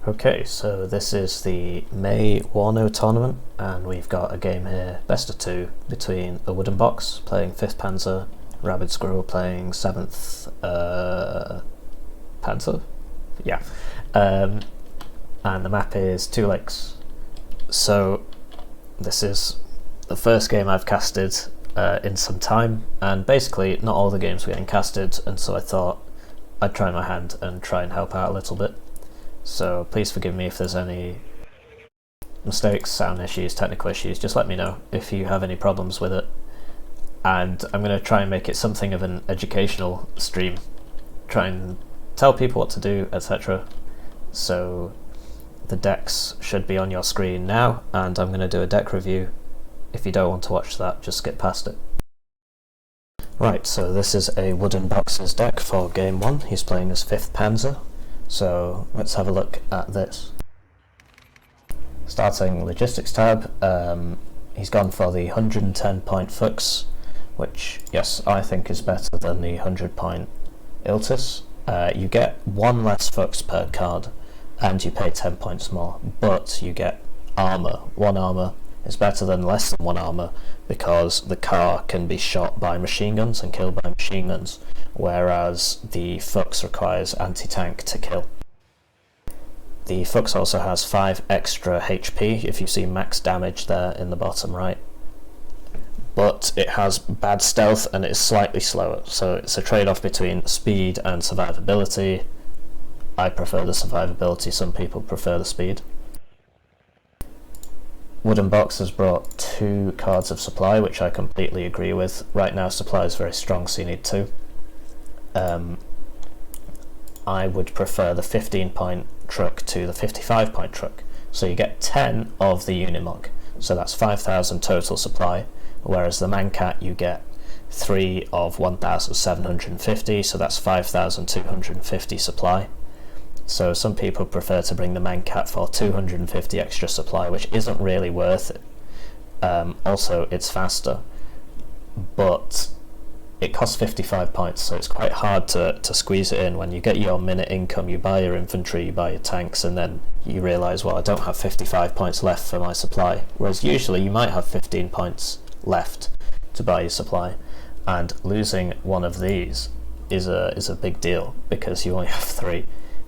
Okay, so this is the May Warno tournament, and we've got a game here, best of two, between awoodenbox playing 5th Panzer, RabidSquirrel playing 7th Panzer? Yeah. And the map is 2 lakes. So this is the first game I've casted in some time, and basically not all the games were getting casted, and so I thought I'd try my hand and try and help out a little bit. So please forgive me if there's any mistakes, sound issues, technical issues, just let me know if you have any problems with it. And I'm going to try and make it something of an educational stream, try and tell people what to do, etc. So the decks should be on your screen now, and I'm going to do a deck review. If you don't want to watch that, just skip past it. Right, so this is a WoodenBox's deck for game 1. He's playing as 5th Panzer. So let's have a look at this. Starting logistics tab, he's gone for the 110 point Fuchs, which, yes, I think is better than the 100 point Iltis. You get 1 less Fuchs per card, and you pay 10 points more, but you get armour. 1 armour is better than less than 1 armour, because the car can be shot by machine guns and killed by machine guns, whereas the Fuchs requires anti-tank to kill. The Fuchs also has 5 extra HP, if you see max damage there in the bottom right, but it has bad stealth and it is slightly slower, so it's a trade-off between speed and survivability. I prefer the survivability, some people prefer the speed. WoodenBox has brought 2 cards of supply, which I completely agree with. Right now supply is very strong, so you need 2. I would prefer the 15 point truck to the 55 point truck. So you get 10 of the Unimog, so that's 5,000 total supply, whereas the Mancat you get 3 of 1,750, so that's 5,250 supply. So some people prefer to bring the Mancat for 250 extra supply, which isn't really worth it. Also, it's faster, but it costs 55 points, so it's quite hard to squeeze it in. When you get your minute income, you buy your infantry, you buy your tanks, and then you realise, well, I don't have 55 points left for my supply. Whereas usually you might have 15 points left to buy your supply, and losing one of these is a big deal, because you only have 3.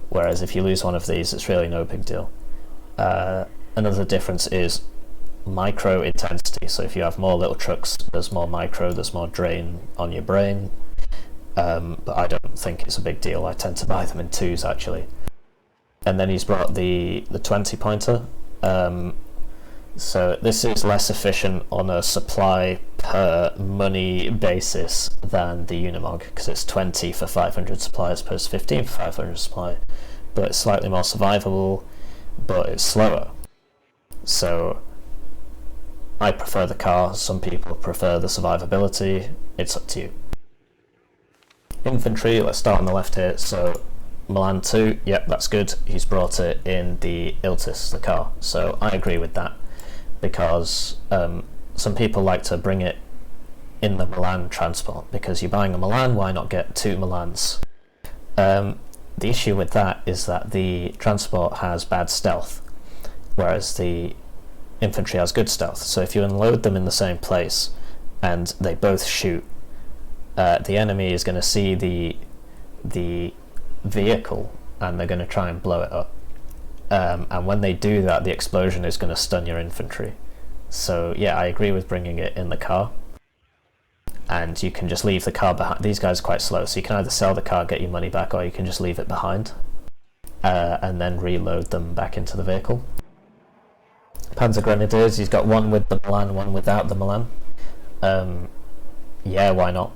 Whereas if you lose one of these, it's really no big deal. Another difference is micro intensity, so if you have more little trucks, there's more micro, there's more drain on your brain, but I don't think it's a big deal. I tend to buy them in 2s actually. And then he's brought the 20 pointer, so this is less efficient on a supply per money basis than the Unimog, because it's 20 for 500 supply as opposed to 15 for 500 supply, but it's slightly more survivable, but it's slower. So I prefer the car, some people prefer the survivability, it's up to you. Infantry, let's start on the left here. So Milan 2, yep, that's good. He's brought it in the Iltis, the car, so I agree with that, because some people like to bring it in the Milan transport, because you're buying a Milan, why not get 2 Milans? The issue with that is that the transport has bad stealth, whereas the infantry has good stealth. So if you unload them in the same place and they both shoot, the enemy is going to see the vehicle and they're going to try and blow it up. And when they do that, the explosion is going to stun your infantry. So yeah, I agree with bringing it in the car. And you can just leave the car behind. These guys are quite slow, so you can either sell the car, get your money back, or you can just leave it behind and then reload them back into the vehicle. Panzer Grenadiers, he's got 1 with the Milan, 1 without the Milan. Yeah, why not?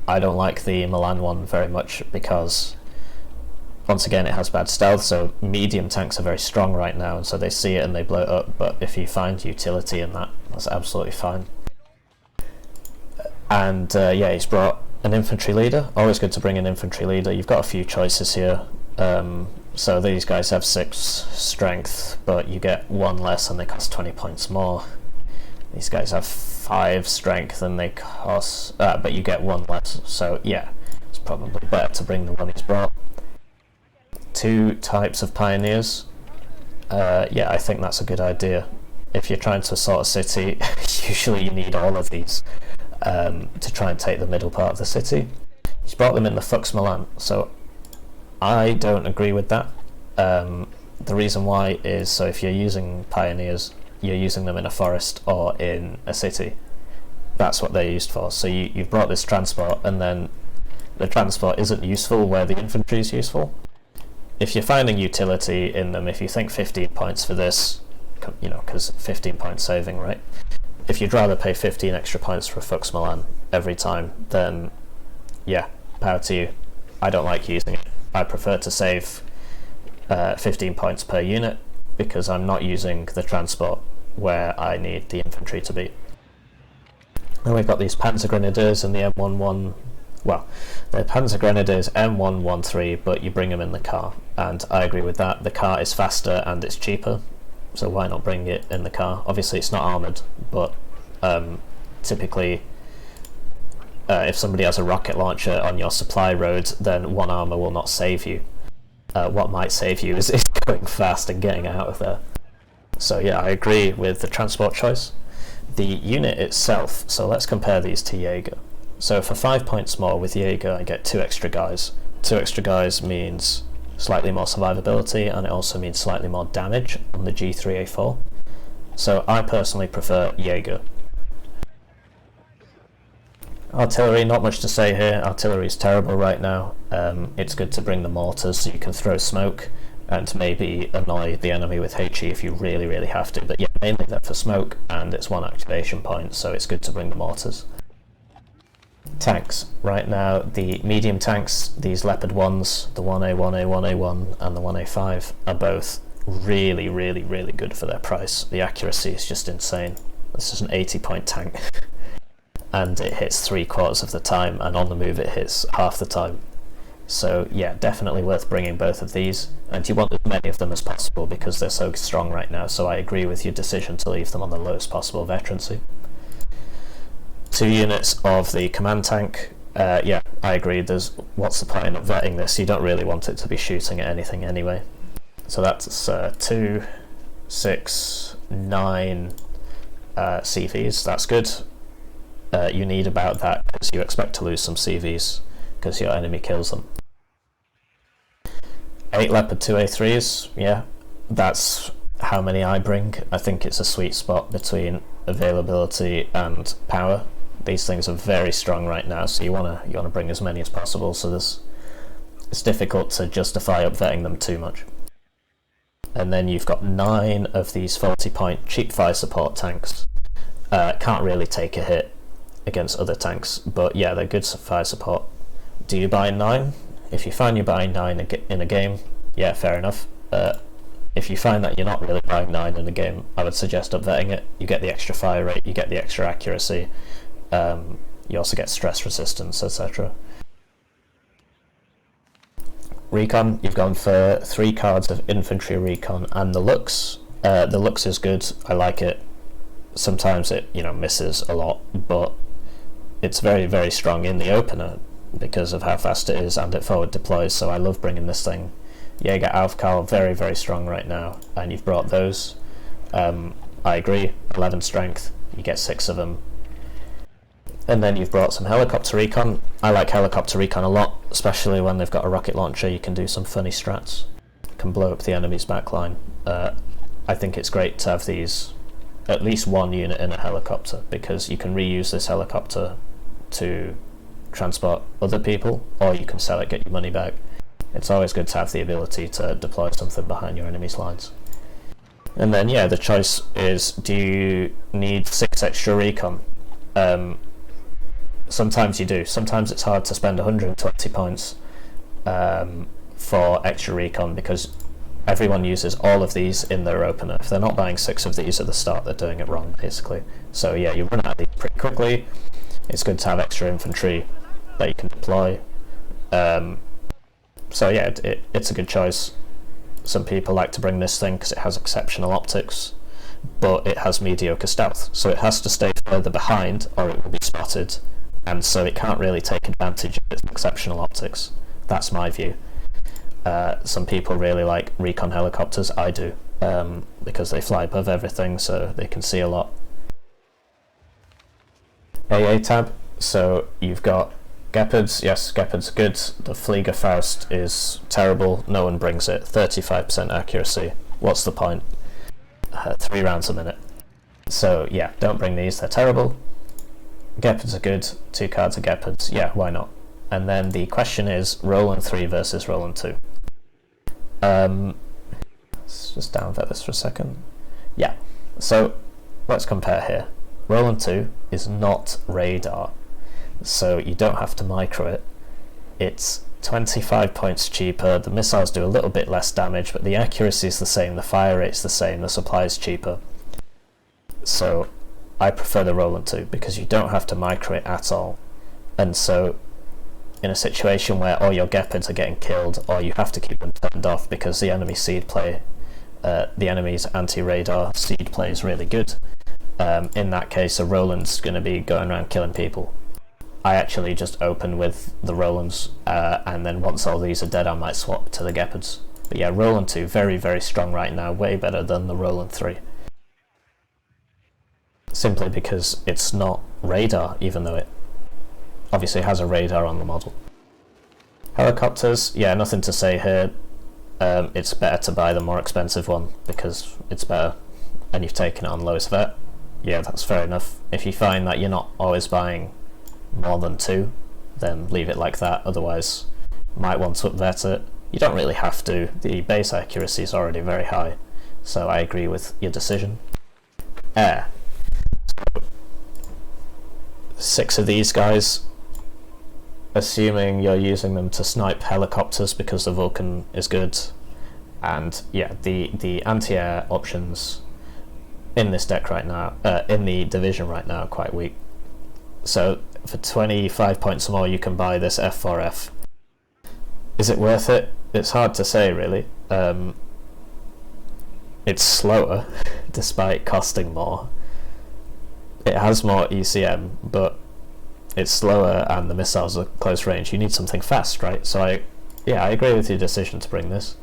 I don't like the Milan one very much, because once again it has bad stealth, so medium tanks are very strong right now, and so they see it and they blow it up, but if you find utility in that, that's absolutely fine. And yeah, he's brought an infantry leader. Always good to bring an infantry leader. You've got a few choices here. So these guys have 6 strength, but you get 1 less and they cost 20 points more. These guys have 5 strength and they cost, but you get 1 less. So yeah, it's probably better to bring the one he's brought. 2 types of pioneers, yeah, I think that's a good idea. If you're trying to assault a city, usually you need all of these to try and take the middle part of the city. He's brought them in the Fux Milan, so I don't agree with that. The reason why is, so if you're using pioneers, you're using them in a forest or in a city. That's what they're used for. So you've brought this transport, and then the transport isn't useful where the infantry is useful. If you're finding utility in them, if you think 15 points for this, you know, because 15 point saving, right? If you'd rather pay 15 extra points for a Fux Milan every time, then yeah, power to you. I don't like using it. I prefer to save 15 points per unit, because I'm not using the transport where I need the infantry to be. Then we've got these Panzer Grenadiers and the M11. Well, the Panzer Grenadiers M113, but you bring them in the car, and I agree with that. The car is faster and it's cheaper, so why not bring it in the car? Obviously it's not armoured, but typically if somebody has a rocket launcher on your supply road, then 1 armour will not save you. What might save you is going fast and getting out of there. So yeah, I agree with the transport choice. The unit itself, so let's compare these to Jaeger. So for 5 points more with Jaeger, I get 2 extra guys. 2 extra guys means slightly more survivability, and it also means slightly more damage on the G3A4. So I personally prefer Jaeger. Artillery, not much to say here. Artillery is terrible right now. It's good to bring the mortars so you can throw smoke and maybe annoy the enemy with HE if you really, really have to. But yeah, mainly they're for smoke, and it's 1 activation point, so it's good to bring the mortars. Tanks. Right now, the medium tanks, these Leopard 1s, the 1A, 1A, 1A1 and the 1A5, are both really, really, really good for their price. The accuracy is just insane. This is an 80 point tank. And it hits 3/4 of the time, and on the move it hits half the time. So yeah, definitely worth bringing both of these, and you want as many of them as possible because they're so strong right now, so I agree with your decision to leave them on the lowest possible veterancy. 2 units of the command tank, yeah, I agree, what's the point of vetting this? You don't really want it to be shooting at anything anyway. So that's 2, 6, 9 CVs, that's good. You need about that because you expect to lose some CVs because your enemy kills them. 8 Leopard 2A3s, yeah, that's how many I bring. I think it's a sweet spot between availability and power. These things are very strong right now, so you wanna bring as many as possible. So it's difficult to justify upvetting them too much. And then you've got 9 of these 40 point cheap fire support tanks. Can't really take a hit against other tanks, but yeah, they're good fire support. Do you buy 9? If you find you're buying 9 in a game, yeah, fair enough. If you find that you're not really buying 9 in a game, I would suggest upvetting it. You get the extra fire rate, you get the extra accuracy, you also get stress resistance, etc. Recon, you've gone for 3 cards of infantry recon and the Lux. The Lux is good, I like it. Sometimes it misses a lot, but it's very, very strong in the opener because of how fast it is, and it forward deploys, so I love bringing this thing. Jaeger Aufkal, very, very strong right now, and you've brought those. I agree, 11 strength, you get 6 of them. And then you've brought some helicopter recon. I like helicopter recon a lot, especially when they've got a rocket launcher. You can do some funny strats, can blow up the enemy's backline. I think it's great to have these, at least 1 unit in a helicopter, because you can reuse this helicopter to transport other people, or you can sell it, get your money back. It's always good to have the ability to deploy something behind your enemy's lines. And then yeah, the choice is, do you need 6 extra recon? Sometimes you do. Sometimes it's hard to spend 120 points for extra recon because everyone uses all of these in their opener. If they're not buying 6 of these at the start, they're doing it wrong, basically. So yeah, you run out of these pretty quickly. It's good to have extra infantry that you can deploy. So yeah, it's a good choice. Some people like to bring this thing because it has exceptional optics, but it has mediocre stealth, so it has to stay further behind or it will be spotted, and so it can't really take advantage of its exceptional optics. That's my view. Some people really like recon helicopters. I do, because they fly above everything, so they can see a lot. AA tab, so you've got Gepards. Yes, Gepards are good. The Fliegerfaust is terrible, no one brings it. 35% accuracy, what's the point? 3 rounds a minute. So yeah, don't bring these, they're terrible. Gepards are good, 2 cards of Gepards, yeah, why not? And then the question is Roland 3 versus Roland 2. Let's just downvote this for a second. Yeah, so let's compare here. Roland 2 is not radar, so you don't have to micro it. It's 25 points cheaper, the missiles do a little bit less damage, but the accuracy is the same, the fire rate's the same, the supply is cheaper. So I prefer the Roland 2 because you don't have to micro it at all. And so in a situation where all your Gepards are getting killed, or you have to keep them turned off because the enemy seed play, the enemy's anti-radar seed play is really good, in that case a Roland's going to be going around killing people. I actually just open with the Rolands, and then once all these are dead I might swap to the Gepards. But yeah, Roland 2, very very strong right now, way better than the Roland 3. Simply because it's not radar, even though it obviously has a radar on the model. Helicopters, yeah, nothing to say here. It's better to buy the more expensive one because it's better, and you've taken it on lowest vet. Yeah, that's fair enough. If you find that you're not always buying more than 2, then leave it like that, otherwise you might want to vet it. You don't really have to, the base accuracy is already very high, so I agree with your decision. Air. 6 of these guys, assuming you're using them to snipe helicopters because the Vulcan is good, and yeah, the anti-air options in this deck right now, in the division right now, are quite weak. So for 25 points more you can buy this F4F. Is it worth it? It's hard to say really. It's slower despite costing more. It has more ECM, but it's slower and the missiles are close range. You need something fast, right? So I agree with your decision to bring this.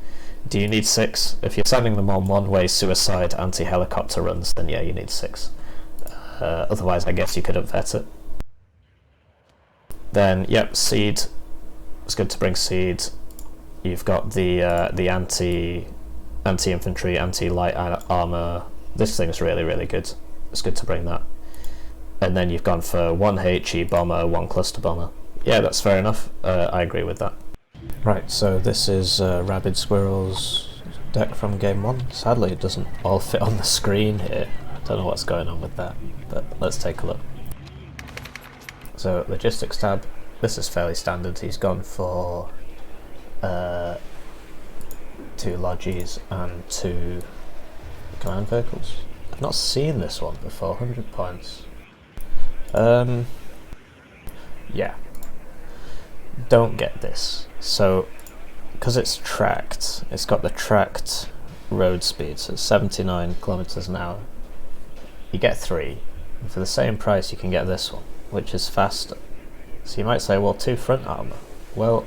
Do you need 6? If you're sending them on one-way suicide anti-helicopter runs, then yeah, you need 6. Otherwise I guess you could have vet it. Then, yep, seed. It's good to bring seed. You've got the anti-infantry, anti-light armor. This thing's really, really good. It's good to bring that. And then you've gone for 1 HE bomber, 1 cluster bomber. Yeah, that's fair enough. I agree with that. Right, so this is RabidSquirrel's deck from game 1. Sadly, it doesn't all fit on the screen here. Don't know what's going on with that, but let's take a look. So, logistics tab. This is fairly standard. He's gone for 2 Logis and 2 command vehicles. I've not seen this one before. 100 points. Yeah. Don't get this. So, because it's tracked, it's got the tracked road speed, so it's 79 kilometers an hour. You get 3, and for the same price you can get this one, which is faster. So you might say, well, 2 front armor. Well,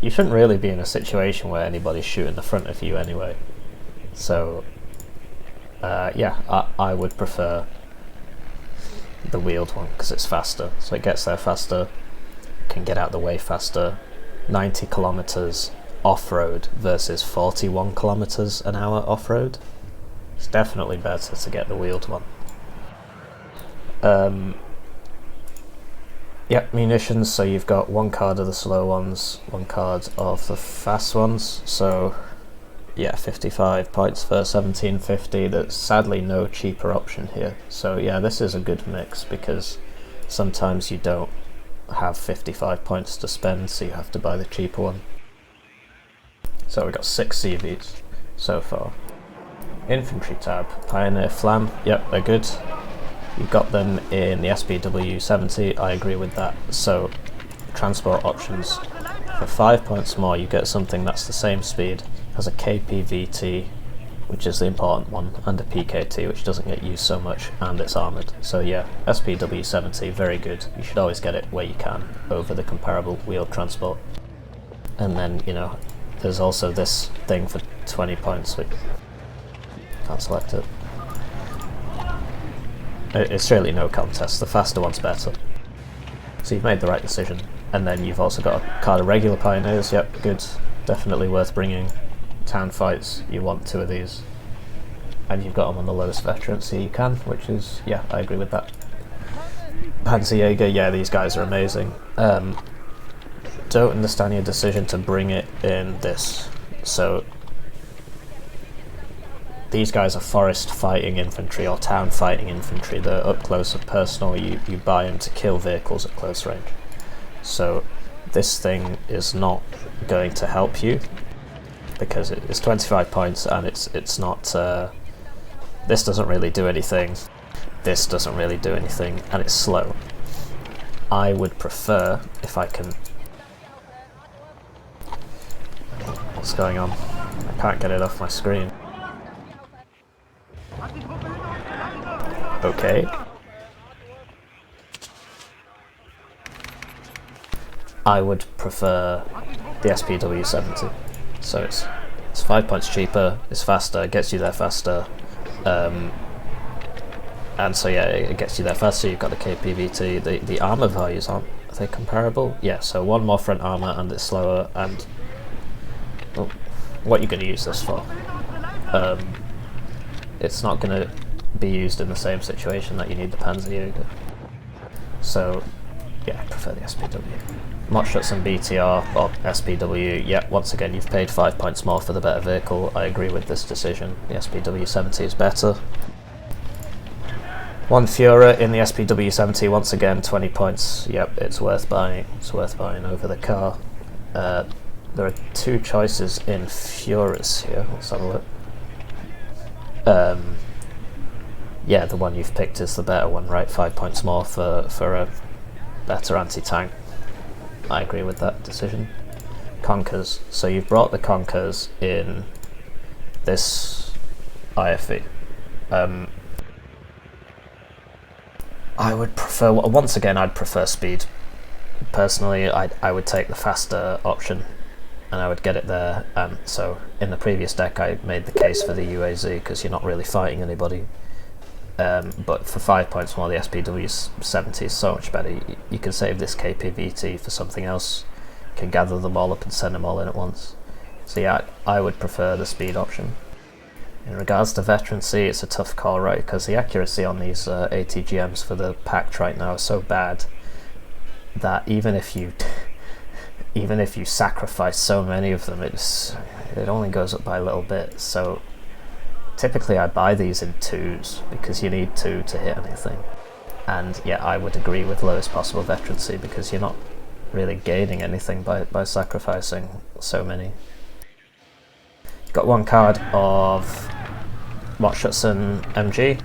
you shouldn't really be in a situation where anybody's shooting the front of you anyway. So, yeah, I would prefer the wheeled one because it's faster. So it gets there faster, can get out the way faster. 90 kilometers off-road versus 41 kilometers an hour off-road. It's definitely better to get the wheeled one. Yep, munitions, so you've got 1 card of the slow ones, 1 card of the fast ones, so yeah, 55 points for 1750. There's sadly no cheaper option here, so yeah, this is a good mix because sometimes you don't have 55 points to spend, so you have to buy the cheaper one. So we've got 6 CVs so far. Infantry tab, Pioneer Flam, yep, they're good. You've got them in the SPW-70, I agree with that. So, transport options. For 5 points more you get something that's the same speed, has a KPVT, which is the important one, and a PKT, which doesn't get used so much, and it's armoured. So yeah, SPW-70, very good. You should always get it where you can, over the comparable wheeled transport. And then, you know, there's also this thing for 20 points, which can't select it. It's really no contest, the faster one's better. So you've made the right decision. And then you've also got a card of regular pioneers, yep, good, definitely worth bringing. Town fights, you want 2 of these. And you've got them on the lowest veterancy you can, which is, yeah, I agree with that. Panzer Jaeger, yeah, these guys are amazing. Don't understand your decision to bring it in this. So these guys are forest fighting infantry or town fighting infantry. They're up close and personal. You buy them to kill vehicles at close range. So this thing is not going to help you because it's 25 points and it's not. This doesn't really do anything. This doesn't really do anything, and it's slow. I would prefer, if I can. What's going on? I can't get it off my screen. Okay. I would prefer the SPW70. So it's 5 points cheaper, it's faster, gets you there faster, and so yeah, it gets you there faster. You've got the KPVT. The armor values are they comparable? Yeah. So 1 more front armor and it's slower. And well, what you're going to use this for? It's not going to be used in the same situation that you need the Panzer Jaeger. So yeah, I prefer the SPW. Motschutz and BTR or SPW, yeah, once again you've paid 5 points more for the better vehicle. I agree with this decision. The SPW70 is better. 1 Führer in the SPW70, once again 20 points. Yep, it's worth buying. It's worth buying over the car. There are 2 choices in Führers here. Let's have a look. Yeah, the one you've picked is the better one, right? 5 points more for a better anti-tank. I agree with that decision. Conkers. So you've brought the Conkers in this IFV. I would prefer, once again, I'd prefer speed. Personally, I would take the faster option and I would get it there. So in the previous deck I made the case for the UAZ because you're not really fighting anybody. But for 5 points more, the SPW70 is so much better. You can save this KPVT for something else. You can gather them all up and send them all in at once. So yeah, I would prefer the speed option. In regards to veterancy, it's a tough call, right? Because the accuracy on these ATGMs for the pact right now is so bad that even if you sacrifice so many of them, it only goes up by a little bit. So typically I buy these in 2s because you need 2 to hit anything. And yeah, I would agree with lowest possible veterancy because you're not really gaining anything by sacrificing so many. You've got 1 card of Motschutz and MG.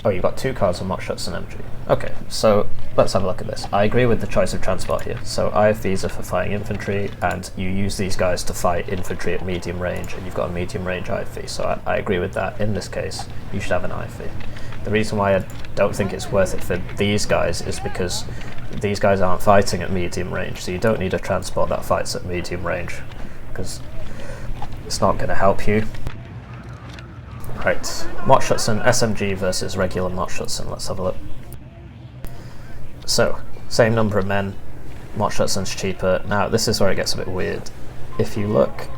Oh, you've got 2 cards of Motschutz and MG. Okay, so let's have a look at this. I agree with the choice of transport here. So IFVs are for fighting infantry, and you use these guys to fight infantry at medium range, and you've got a medium range IFV, so I agree with that. In this case, you should have an IFV. The reason why I don't think it's worth it for these guys is because these guys aren't fighting at medium range, so you don't need a transport that fights at medium range, because it's not going to help you. Right, Motschutz and SMG versus regular Motschutz, let's have a look. So, same number of men, Motschutzen's cheaper. Now, this is where it gets a bit weird. If you look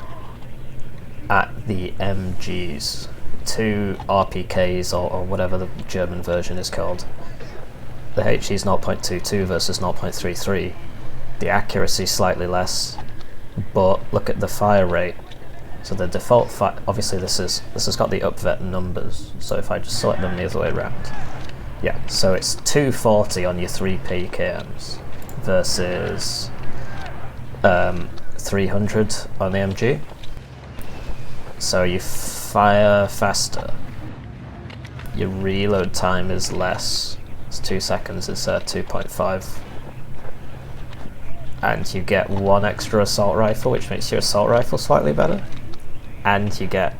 at the MGs, 2 RPKs or whatever the German version is called, the HE is 0.22 versus 0.33. The accuracy is slightly less, but look at the fire rate. So the default fire, obviously this has got the upvet numbers, so if I just select them the other way around. Yeah, so it's 240 on your 3 PKMs versus 300 on the MG. So you fire faster. Your reload time is less. It's 2 seconds instead of 2.5. And you get 1 extra assault rifle, which makes your assault rifle slightly better. And you get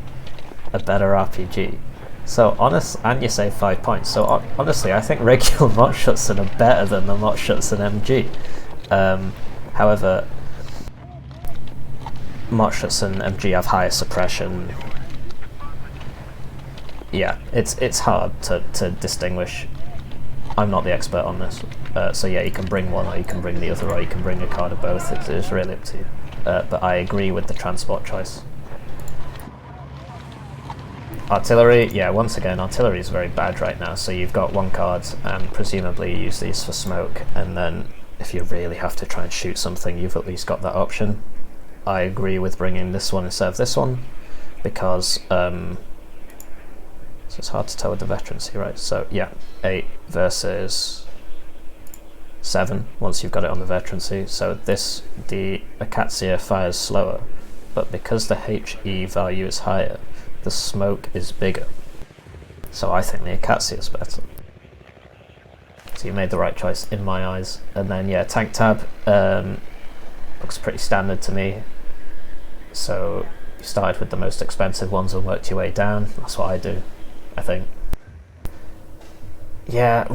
a better RPG. So and you save 5 points. So honestly, I think regular Motschutz are better than the Motschutz and MG. However, Motschutz and MG have higher suppression. Yeah, it's hard to distinguish. I'm not the expert on this, so yeah, you can bring one or you can bring the other or you can bring a card of both. It's really up to you. But I agree with the transport choice. Artillery, yeah, once again, artillery is very bad right now, so you've got one card and presumably you use these for smoke, and then if you really have to try and shoot something, you've at least got that option. I agree with bringing this one instead of this one, because so it's hard to tell with the veterancy, right? So yeah, 8 versus 7 once you've got it on the veterancy. So the Acacia fires slower, but because the HE value is higher, the smoke is bigger. So I think the Acacia is better. So you made the right choice in my eyes. And then yeah, tank tab looks pretty standard to me. So you started with the most expensive ones and worked your way down. That's what I do, I think. Yeah,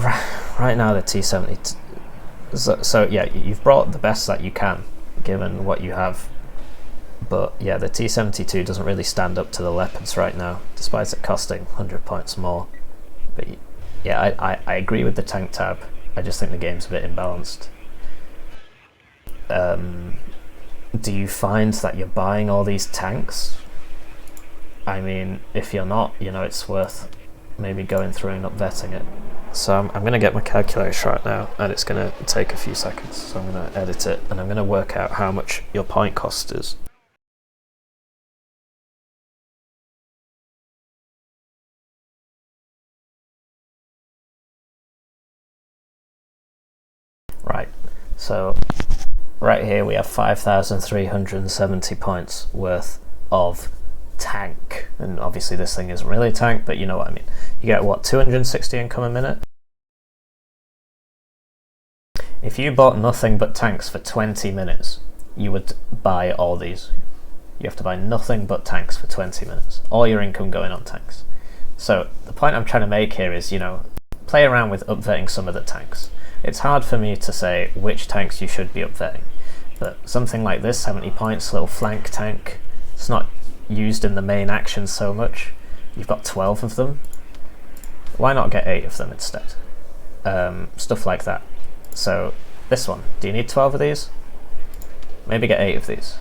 right now the T-70. So yeah, you've brought the best that you can, given what you have. But yeah, the T-72 doesn't really stand up to the Leopards right now, despite it costing 100 points more. But yeah, I agree with the tank tab. I just think the game's a bit imbalanced. Do you find that you're buying all these tanks? I mean, if you're not, you know, it's worth maybe going through and up vetting it. So I'm going to get my calculator right now, and it's going to take a few seconds. So I'm going to edit it, and I'm going to work out how much your point cost is. Right, so right here we have 5,370 points worth of tank, and obviously this thing isn't really a tank, but you know what I mean. You get what, 260 income a minute? If you bought nothing but tanks for 20 minutes, you would buy all these. You have to buy nothing but tanks for 20 minutes. All your income going on tanks. So the point I'm trying to make here is, you know, play around with upvetting some of the tanks. It's hard for me to say which tanks you should be upvetting, but something like this, 70 points, little flank tank, it's not used in the main action so much. You've got 12 of them. Why not get 8 of them instead? Stuff like that. So this one, do you need 12 of these? Maybe get 8 of these.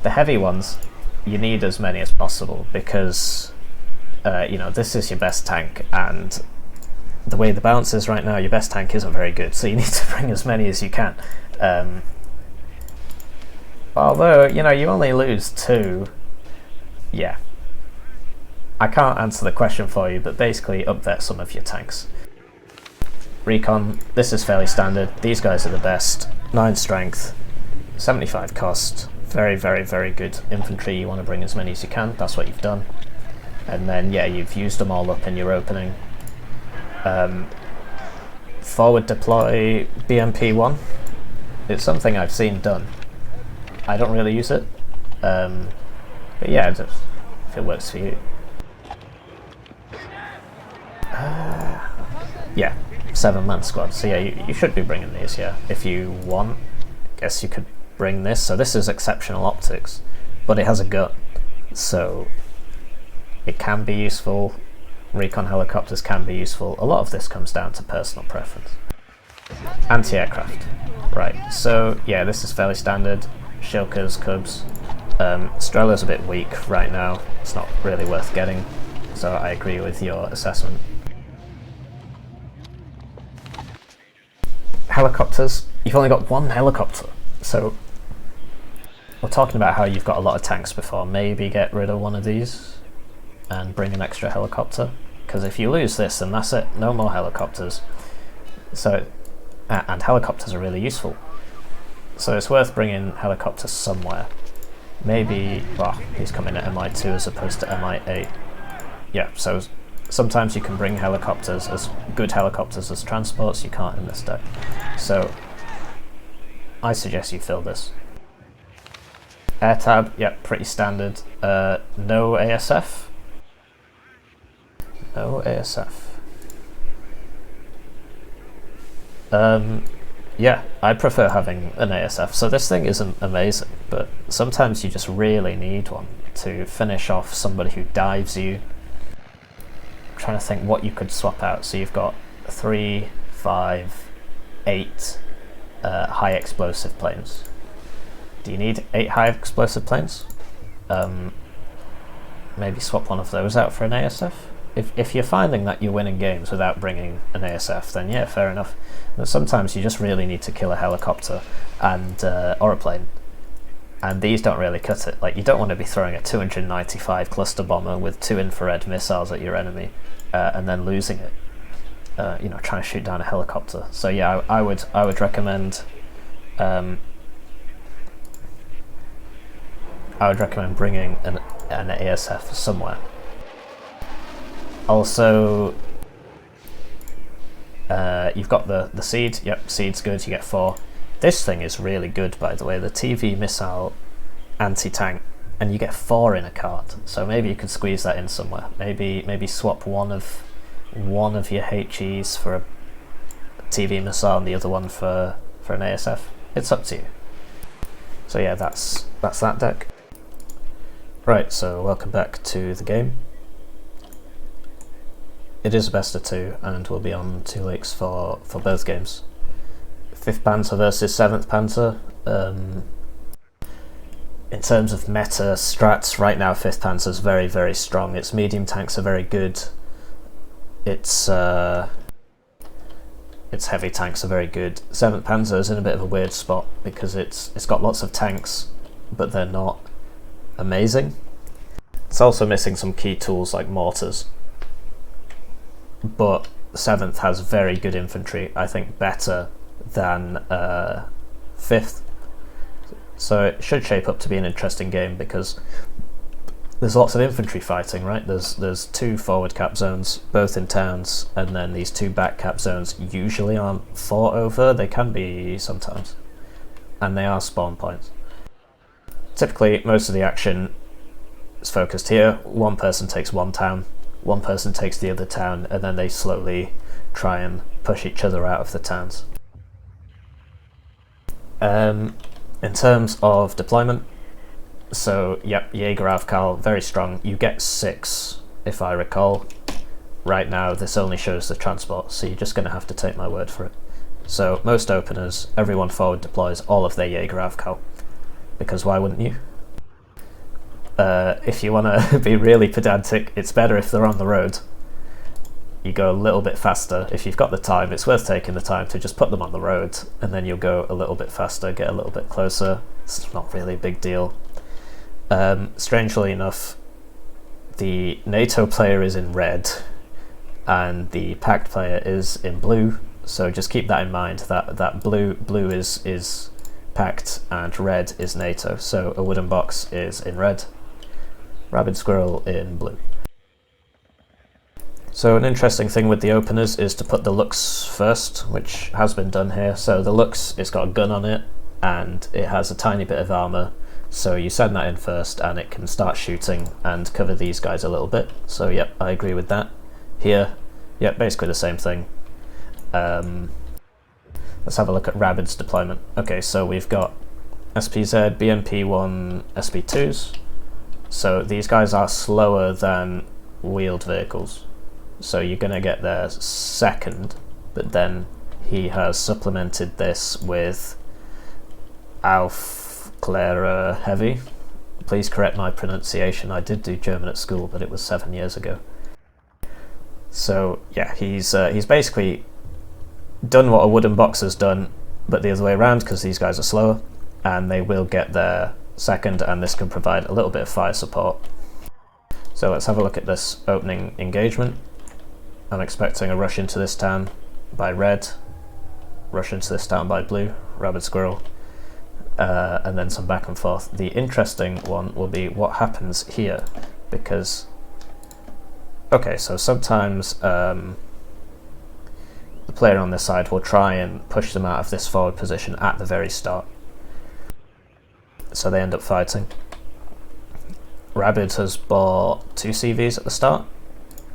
The heavy ones, you need as many as possible because you know, this is your best tank, and the way the balance is right now, your best tank isn't very good, so you need to bring as many as you can. Although, you know, you only lose 2. Yeah. I can't answer the question for you, but basically upvet some of your tanks. Recon, this is fairly standard. These guys are the best. 9 strength, 75 cost. Very, very, very good infantry. You want to bring as many as you can. That's what you've done. And then, yeah, you've used them all up in your opening. Forward deploy BMP-1. It's something I've seen done. I don't really use it. But yeah, if it works for you. Yeah, 7-man squad. So yeah, you should be bringing these, yeah. If you want, I guess you could bring this. So this is exceptional optics, but it has a gun. So it can be useful. Recon helicopters can be useful. A lot of this comes down to personal preference. Anti-aircraft. Right, so yeah, this is fairly standard. Shilkers, Cubs. Strela's a bit weak right now. It's not really worth getting. So I agree with your assessment. Helicopters. You've only got 1 helicopter. So we're talking about how you've got a lot of tanks before. Maybe get rid of one of these and bring an extra helicopter. Because if you lose this, then that's it. No more helicopters. So, and helicopters are really useful. So it's worth bringing helicopters somewhere. Maybe, well, he's coming at MI2 as opposed to MI8. Yeah, so sometimes you can bring helicopters, as good helicopters as transports. You can't in this deck. So I suggest you fill this. Air tab, yeah, pretty standard. No ASF. No ASF. Yeah, I prefer having an ASF. So this thing isn't amazing, but sometimes you just really need one to finish off somebody who dives you. I'm trying to think what you could swap out. So you've got 3, 5, 8 high explosive planes. Do you need 8 high explosive planes? Maybe swap one of those out for an ASF. If you're finding that you're winning games without bringing an ASF, then yeah, fair enough. But sometimes you just really need to kill a helicopter and or a plane, and these don't really cut it. Like, you don't want to be throwing a 295 cluster bomber with 2 infrared missiles at your enemy and then losing it. You know, trying to shoot down a helicopter. So yeah, I would recommend. I would recommend bringing an ASF somewhere. Also, you've got the seed. Yep, seed's good. You get 4. This thing is really good, by the way. The TV missile anti-tank, and you get 4 in a card. So maybe you could squeeze that in somewhere. Maybe swap one of your HEs for a TV missile and the other one for an ASF. It's up to you. So yeah, that's that deck. Right, so welcome back to the game. It is a best of 2, and we'll be on 2 leaks for both games. 5th Panzer versus 7th Panzer. In terms of meta strats, right now 5th Panzer is very, very strong. Its medium tanks are very good. Its heavy tanks are very good. 7th Panzer is in a bit of a weird spot because it's got lots of tanks, but they're not amazing. It's also missing some key tools like mortars. But 7th has very good infantry, I think better than 5th. So it should shape up to be an interesting game because there's lots of infantry fighting, right? There's 2 forward cap zones, both in towns, and then these 2 back cap zones usually aren't fought over. They can be sometimes, and they are spawn points. Typically, most of the action is focused here. One person takes one town, one person takes the other town, and then they slowly try and push each other out of the towns. In terms of deployment, so yep, Jaeger Aufkal, very strong. You get 6, if I recall. Right now, this only shows the transport, so you're just going to have to take my word for it. So most openers, everyone forward deploys all of their Jaeger Aufkal, because why wouldn't you? If you want to be really pedantic, it's better if they're on the road. You go a little bit faster. If you've got the time, it's worth taking the time to just put them on the road, and then you'll go a little bit faster, get a little bit closer. It's not really a big deal. Strangely enough, the NATO player is in red, and the Pact player is in blue. So just keep that in mind. That blue is Pact and red is NATO. So a WoodenBox is in red, RabidSquirrel in blue. So an interesting thing with the openers is to put the Lux first, which has been done here. So the Lux, it's got a gun on it, and it has a tiny bit of armor. So you send that in first, and it can start shooting and cover these guys a little bit. So yep, I agree with that. Here, yep, basically the same thing. Let's have a look at Rabid's deployment. Okay, so we've got SPZ, BMP-1, SP2s. So these guys are slower than wheeled vehicles. So you're going to get there second, but then he has supplemented this with Aufklärer Heavy. Please correct my pronunciation. I did do German at school, but it was 7 years ago. So yeah, he's basically done what a WoodenBox has done, but the other way around, because these guys are slower, and they will get there second, and this can provide a little bit of fire support. So let's have a look at this opening engagement. I'm expecting a rush into this town by red, rush into this town by blue, RabidSquirrel, and then some back and forth. The interesting one will be what happens here, because okay, so sometimes the player on this side will try and push them out of this forward position at the very start, so they end up fighting. Rabid has bought 2 CVs at the start.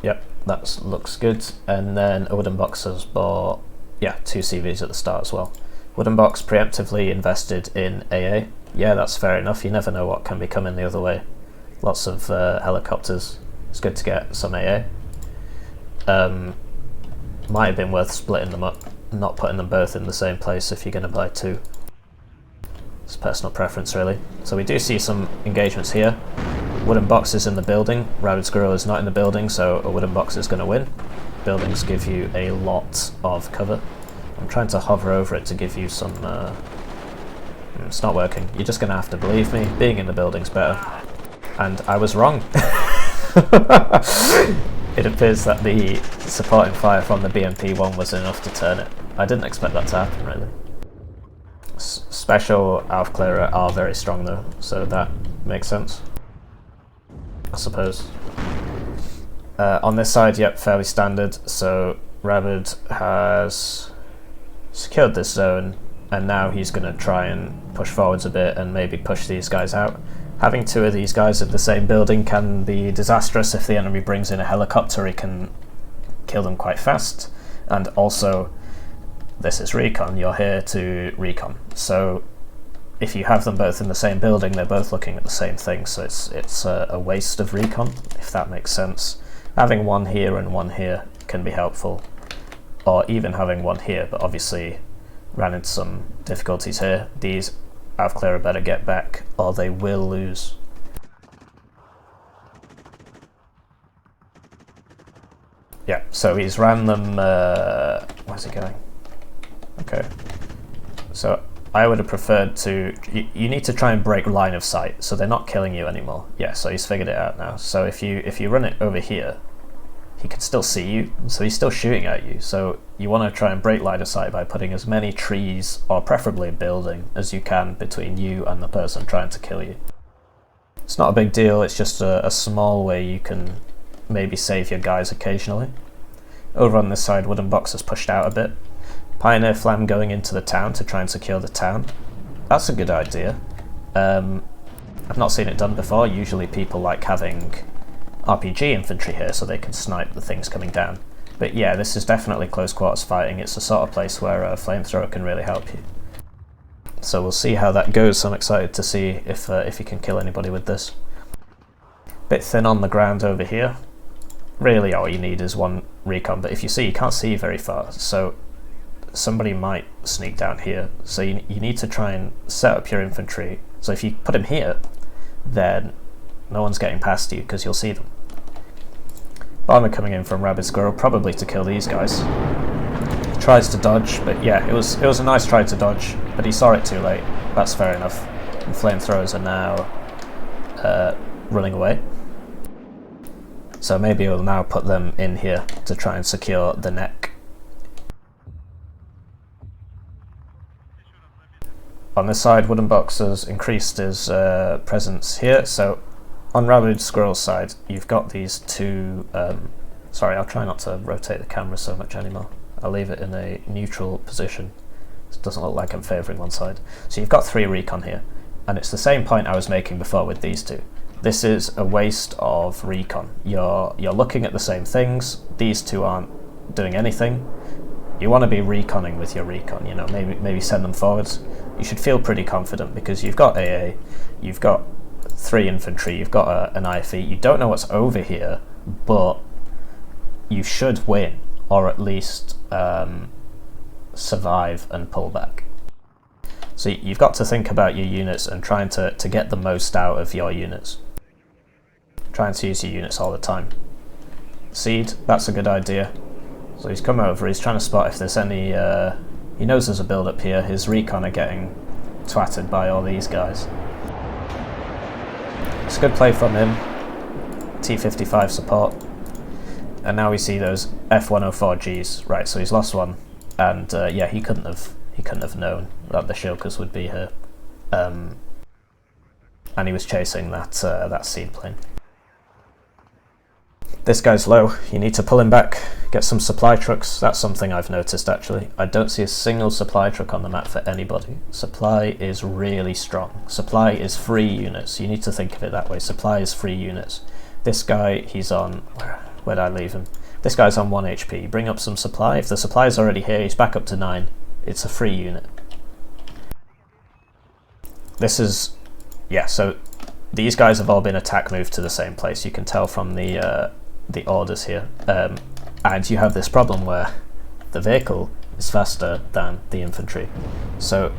Yep, looks good. And then WoodenBox has bought 2 CVs at the start as well, WoodenBox preemptively invested in AA. Yeah, that's fair enough. You never know what can be coming the other way. Lots of helicopters. It's good to get some AA. Might have been worth splitting them up, not putting them both in the same place if you're going to buy two. It's personal preference, really. So we do see some engagements here. WoodenBox is in the building. RabidSquirrel is not in the building, so a WoodenBox is going to win. Buildings give you a lot of cover. I'm trying to hover over it to give you some... it's not working. You're just going to have to believe me. Being in the building's better. And I was wrong. It appears that the supporting fire from the BMP-1 was enough to turn it. I didn't expect that to happen, really. Special Aufklärer are very strong though, so that makes sense, I suppose. On this side, yep, fairly standard. So Rabid has secured this zone, and now he's going to try and push forwards a bit and maybe push these guys out. Having two of these guys in the same building can be disastrous. If the enemy brings in a helicopter, he can kill them quite fast. And also, this is recon, you're here to recon. So if you have them both in the same building, they're both looking at the same thing, so it's a waste of recon, if that makes sense. Having one here and one here can be helpful, or even having one here, but obviously ran into some difficulties here. These Aufklärer better get back, or they will lose. Yeah, so he's ran them, where's he going? Okay, so I would have preferred to, you need to try and break line of sight, so they're not killing you anymore. Yeah, so he's figured it out now. So if you run it over here, he can still see you, so he's still shooting at you. So you want to try and break line of sight by putting as many trees, or preferably a building, as you can between you and the person trying to kill you. It's not a big deal, it's just a small way you can maybe save your guys occasionally. Over on this side, WoodenBox has pushed out a bit. Pioneer Flam going into the town to try and secure the town. That's a good idea. I've not seen it done before. Usually people like having RPG infantry here so they can snipe the things coming down. But yeah, this is definitely close quarters fighting. It's the sort of place where a flamethrower can really help you. So we'll see how that goes. I'm excited to see if you can kill anybody with this. Bit thin on the ground over here. Really all you need is one recon, but if you see, you can't see very far, so somebody might sneak down here. So you need to try and set up your infantry. So if you put him here, then no one's getting past you because you'll see them. Bomber coming in from RabidSquirrel, probably to kill these guys. He tries to dodge, but yeah, it was a nice try to dodge, but he saw it too late. That's fair enough. And flamethrowers are now running away. So maybe we'll now put them in here to try and secure the neck. On this side, WoodenBox has increased his presence here. So on RabidSquirrel's side, you've got these two... sorry, I'll try not to rotate the camera so much anymore. I'll leave it in a neutral position. It doesn't look like I'm favouring one side. So you've got 3 recon here, and it's the same point I was making before with these two. This is a waste of recon. You're looking at the same things. These two aren't doing anything. You want to be reconning with your recon. You know, maybe send them forwards. You should feel pretty confident because you've got AA, you've got 3 infantry, you've got an IFE. You don't know what's over here, but you should win, or at least survive and pull back. So you've got to think about your units and trying to get the most out of your units. Trying to use your units all the time. Seed, that's a good idea. So he's come over, he's trying to spot if there's any... he knows there's a build up here. His recon are getting twatted by all these guys. It's a good play from him. T55 support. And now we see those F104Gs. Right, so he's lost one. And yeah, he couldn't have known that the Shilkas would be here. And he was chasing that seed plane. This guy's low, you need to pull him back, get some supply trucks. That's something I've noticed actually. I don't see a single supply truck on the map for anybody. Supply is really strong. Supply is free units. You need to think of it that way. Supply is free units. This guy, he's on... Where did I leave him? This guy's on 1 HP. Bring up some supply. If the supply is already here, he's back up to 9. It's a free unit. this is, yeah, so these guys have all been attack moved to the same place. You can tell from the orders here. And you have this problem where the vehicle is faster than the infantry. So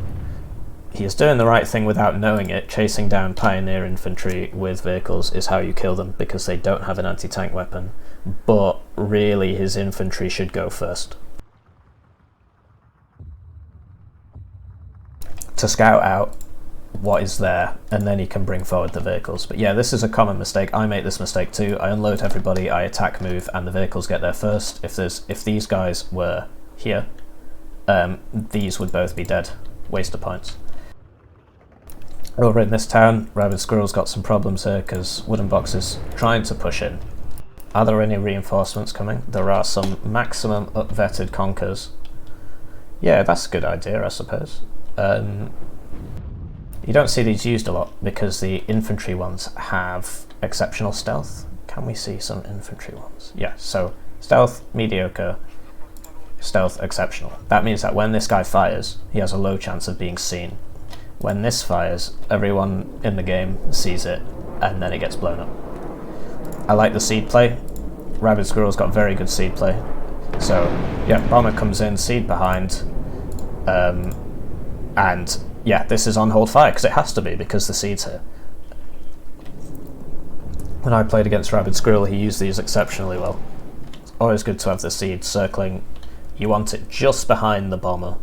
he is doing the right thing without knowing it. Chasing down pioneer infantry with vehicles is how you kill them, because they don't have an anti-tank weapon. But really his infantry should go first to scout out what is there, and then he can bring forward the vehicles. But yeah, this is a common mistake. I make this mistake too. I unload everybody, I attack move, and the vehicles get there first. If these guys were here, these would both be dead. Waste of points. Over in this town, Rabid Squirrel's got some problems here because WoodenBox is trying to push in. Are there any reinforcements coming? There are some maximum upvetted conkers. Yeah, that's a good idea, I suppose. You don't see these used a lot because the infantry ones have exceptional stealth. Can we see some infantry ones? Yeah, so stealth, mediocre, stealth, exceptional. That means that when this guy fires, he has a low chance of being seen. When this fires, everyone in the game sees it, and then it gets blown up. I like the seed play. Rabid Squirrel's got very good seed play. So, yeah, bomber comes in, seed behind, and yeah, this is on hold fire, because it has to be, because the seed's here. When I played against Rabid Squirrel, he used these exceptionally well. It's always good to have the seed circling. You want it just behind the bomber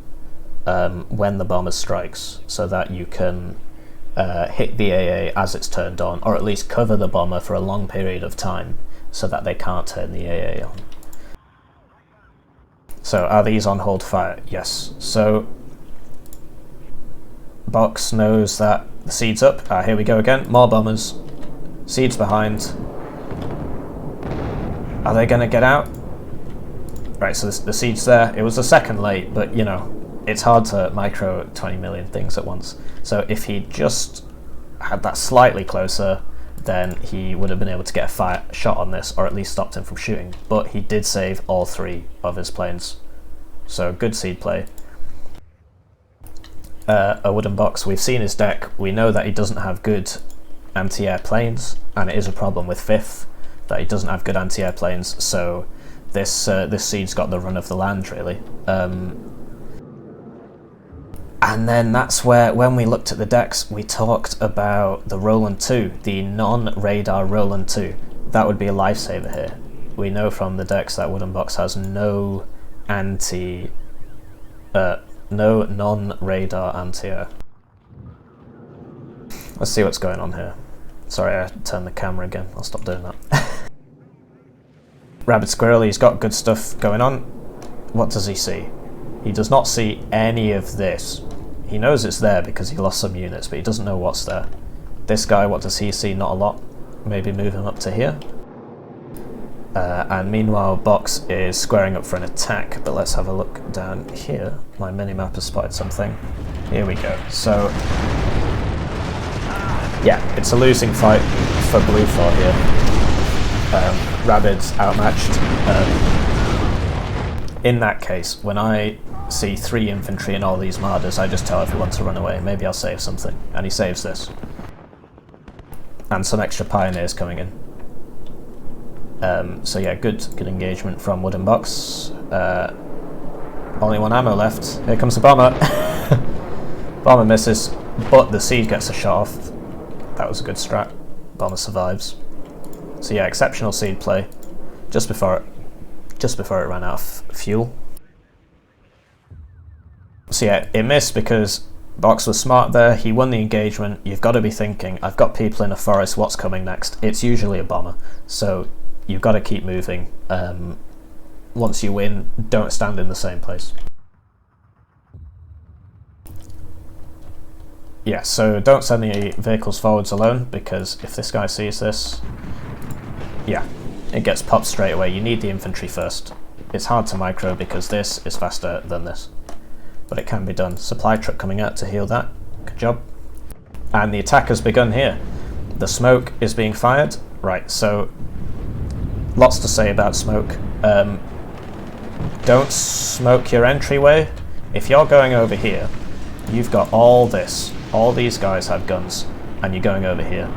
when the bomber strikes, so that you can hit the AA as it's turned on, or at least cover the bomber for a long period of time, so that they can't turn the AA on. So are these on hold fire? Yes. So Box knows that the seed's up. Here we go again. More bombers. Seed's behind. Are they going to get out? Right, so the seed's there. It was a second late, but you know, it's hard to micro 20 million things at once. So if he just had that slightly closer, then he would have been able to get a shot on this, or at least stopped him from shooting. But he did save all 3 of his planes. So good seed play. A WoodenBox, we've seen his deck, we know that he doesn't have good anti-air planes, and it is a problem with 5th that he doesn't have good anti-air planes, so this seed's got the run of the land, really. And then that's where, when we looked at the decks, we talked about the Roland 2, the non-radar Roland 2. That would be a lifesaver here. We know from the decks that WoodenBox has no no non-radar anti-air. Let's see what's going on here. Sorry, I turned the camera again. I'll stop doing that. Rabid Squirrel, he's got good stuff going on. What does he see? He does not see any of this. He knows it's there because he lost some units, but he doesn't know what's there. This guy, what does he see? Not a lot. Maybe move him up to here. And meanwhile, Box is squaring up for an attack, but let's have a look down here. My minimap has spotted something. Here we go. So, yeah, it's a losing fight for Blue 4 here. Rabid's outmatched. In that case, when I see 3 infantry and all these marders, I just tell everyone to run away. Maybe I'll save something. And he saves this. And some extra pioneers coming in. So yeah, good engagement from WoodenBox. Only 1 ammo left. Here comes the bomber. Bomber misses, but the seed gets a shot off. That was a good strat. Bomber survives. So yeah, exceptional seed play. Just before it ran out of fuel. So yeah, it missed because Box was smart there. He won the engagement. You've got to be thinking, I've got people in a forest, what's coming next? It's usually a bomber. So you've got to keep moving. Once you win, don't stand in the same place. Yeah, so don't send the vehicles forwards alone, because if this guy sees this, yeah, it gets popped straight away. You need the infantry first. It's hard to micro because this is faster than this, but it can be done. Supply truck coming out to heal that. Good job. And the attack has begun here. The smoke is being fired. Right, so lots to say about smoke. Don't smoke your entryway. If you're going over here, you've got all this. all these guys have guns, and you're going over here.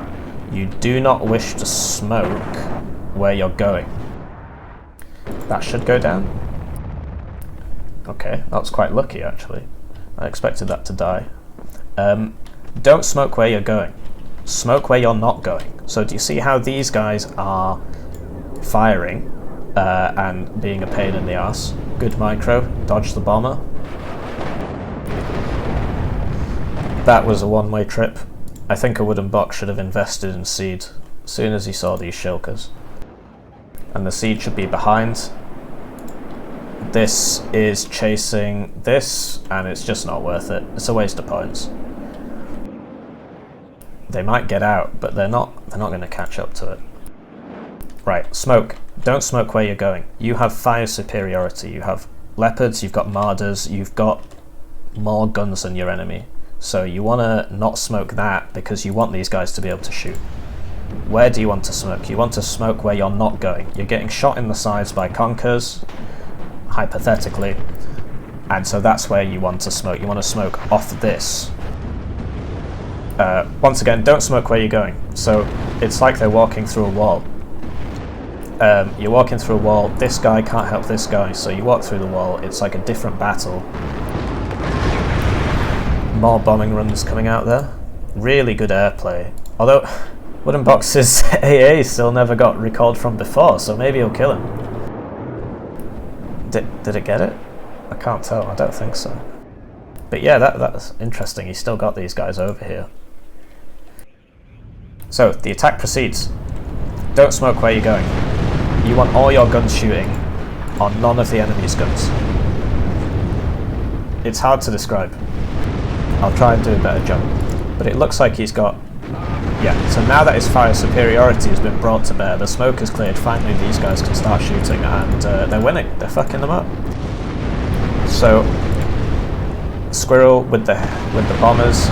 You do not wish to smoke where you're going. That should go down. Okay, that was quite lucky actually. I expected that to die. Don't smoke where you're going. Smoke where you're not going. So do you see how these guys are firing and being a pain in the arse? Good micro, dodge the bomber. That was a one-way trip. I think a WoodenBox should have invested in seed as soon as he saw these shulkers. And the seed should be behind. This is chasing this, and it's just not worth it. It's a waste of points. They might get out, but they're not going to catch up to it. Right, smoke. Don't smoke where you're going. You have fire superiority. You have leopards, you've got marders, you've got more guns than your enemy. So you want to not smoke that because you want these guys to be able to shoot. Where do you want to smoke? You want to smoke where you're not going. You're getting shot in the sides by conkers, hypothetically, and so that's where you want to smoke. You want to smoke off this. Once again, don't smoke where you're going. So it's like they're walking through a wall. You're walking through a wall, this guy can't help this guy, so you walk through the wall. It's like a different battle. More bombing runs coming out there. Really good airplay. Although WoodenBox's AA still never got recalled from before, so maybe he'll kill him. Did it get it? I can't tell, I don't think so. But yeah, that's interesting. He's still got these guys over here. So, the attack proceeds. Don't smoke where you're going. You want all your guns shooting on none of the enemy's guns. It's hard to describe. I'll try and do a better job. But it looks like he's got... Yeah, so now that his fire superiority has been brought to bear, the smoke is cleared, finally these guys can start shooting, and they're winning. They're fucking them up. So, Squirrel with the bombers,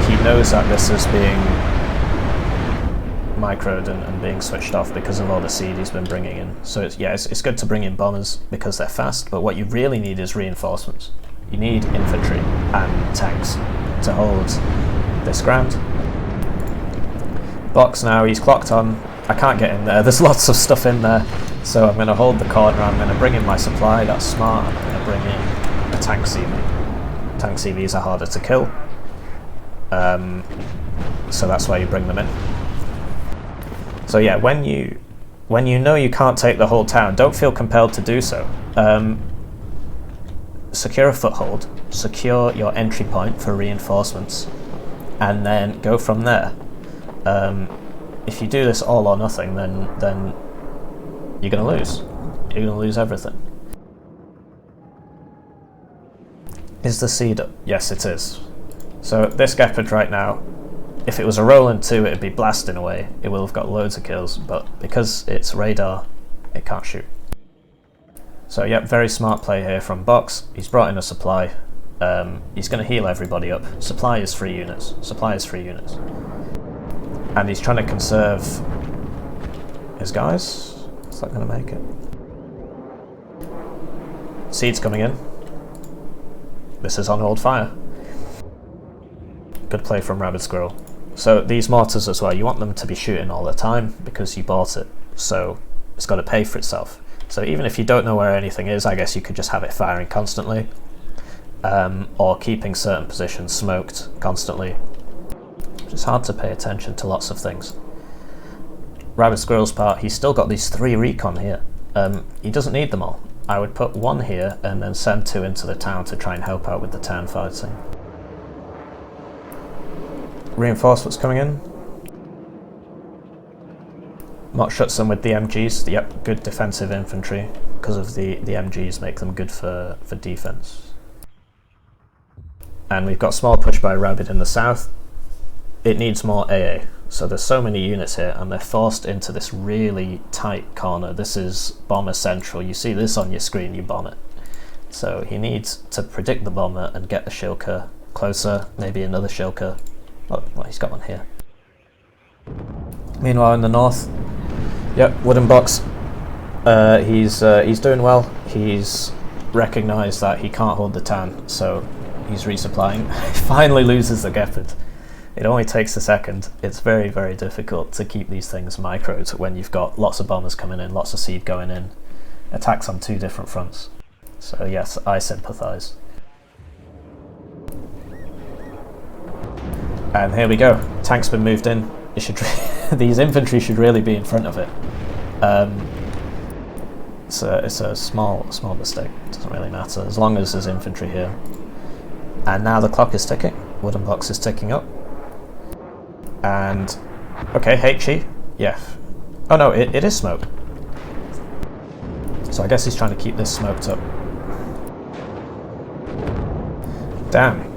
he knows that this is being microed and being switched off because of all the seed he's been bringing in. So it's good to bring in bombers because they're fast, but what you really need is reinforcements. You need infantry and tanks to hold this ground. Box now, he's clocked on. I can't get in there, there's lots of stuff in there, so I'm going to hold the corner, I'm going to bring in my supply, that's smart. I'm going to bring in a tank CV. Tank CVs are harder to kill, so that's why you bring them in. So yeah, when you know you can't take the whole town, don't feel compelled to do so. Secure a foothold, secure your entry point for reinforcements, and then go from there. If you do this all or nothing, then you're going to lose. You're going to lose everything. Is the seed up? Yes, it is. So this Gepard right now, if it was a Roland 2, it'd be blasting away. It will have got loads of kills, but because it's radar, it can't shoot. So yeah, very smart play here from Box. He's brought in a supply. He's going to heal everybody up. Supply is 3 units. Supply is 3 units. And he's trying to conserve his guys. Is that going to make it? Seed's coming in. This is on hold fire. Good play from RabidSquirrel. So these mortars as well, you want them to be shooting all the time because you bought it. So it's got to pay for itself. So even if you don't know where anything is, I guess you could just have it firing constantly. Or keeping certain positions smoked constantly. It's hard to pay attention to lots of things. RabidSquirrel's part, he's still got these 3 recon here. He doesn't need them all. I would put 1 here and then send 2 into the town to try and help out with the town fighting. Reinforcements coming in. Mott shuts them with the MGs. Yep, good defensive infantry because of the MGs make them good for defense. And we've got small push by Rabid in the south. It needs more AA. So there's so many units here and they're forced into this really tight corner. This is bomber central. You see this on your screen, you bomb it. So he needs to predict the bomber and get the shilker closer, maybe another shilker. Oh, well, he's got one here. Meanwhile in the north, yep, WoodenBox. He's doing well. He's recognised that he can't hold the town, so he's resupplying. He finally loses the Gepard. It only takes a second. It's very, very difficult to keep these things microed when you've got lots of bombers coming in, lots of seed going in, attacks on 2 different fronts. So yes, I sympathise. And here we go. Tank's been moved in. It should these infantry should really be in front of it. It's a small mistake. It doesn't really matter as long as there's infantry here. And now the clock is ticking. WoodenBox is ticking up. And okay, HE. Yeah. Oh no, it is smoke. So I guess he's trying to keep this smoked up. Damn.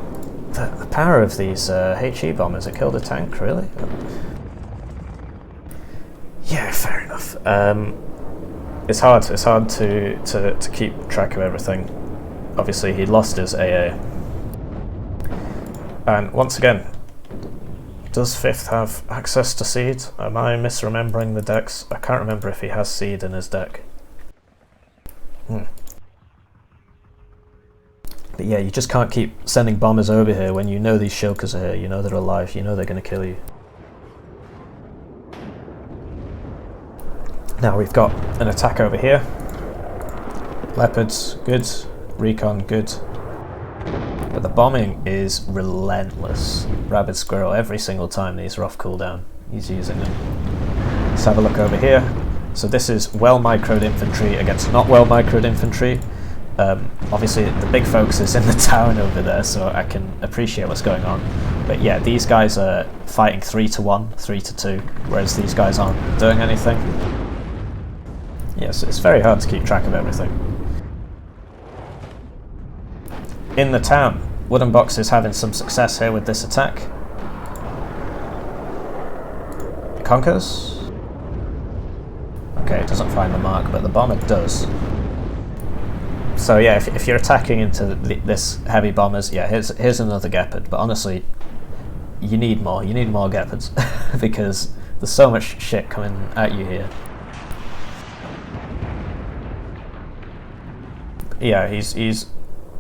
The power of these HE bombers, it killed a tank, really? Yeah, fair enough. It's hard to keep track of everything. Obviously he lost his AA. And once again, does 5th have access to seed? Am I misremembering the decks? I can't remember if he has seed in his deck. But yeah, you just can't keep sending bombers over here when you know these shulkers are here, you know they're alive, you know they're going to kill you. Now we've got an attack over here. Leopards, good. Recon, good. But the bombing is relentless. Rabid Squirrel, every single time these are off cooldown, he's using them. Let's have a look over here. So this is well microed infantry against not well microed infantry. Obviously the big focus is in the town over there, so I can appreciate what's going on. But yeah, these guys are fighting 3-1, 3-2, whereas these guys aren't doing anything. Yes, it's very hard to keep track of everything. In the town, WoodenBox is having some success here with this attack. Conquers. Okay, it doesn't find the mark, but the bomber does. So yeah, if you're attacking into this heavy bombers, yeah, here's another Gepard. But honestly, you need more Gepards because there's so much shit coming at you here. Yeah, he's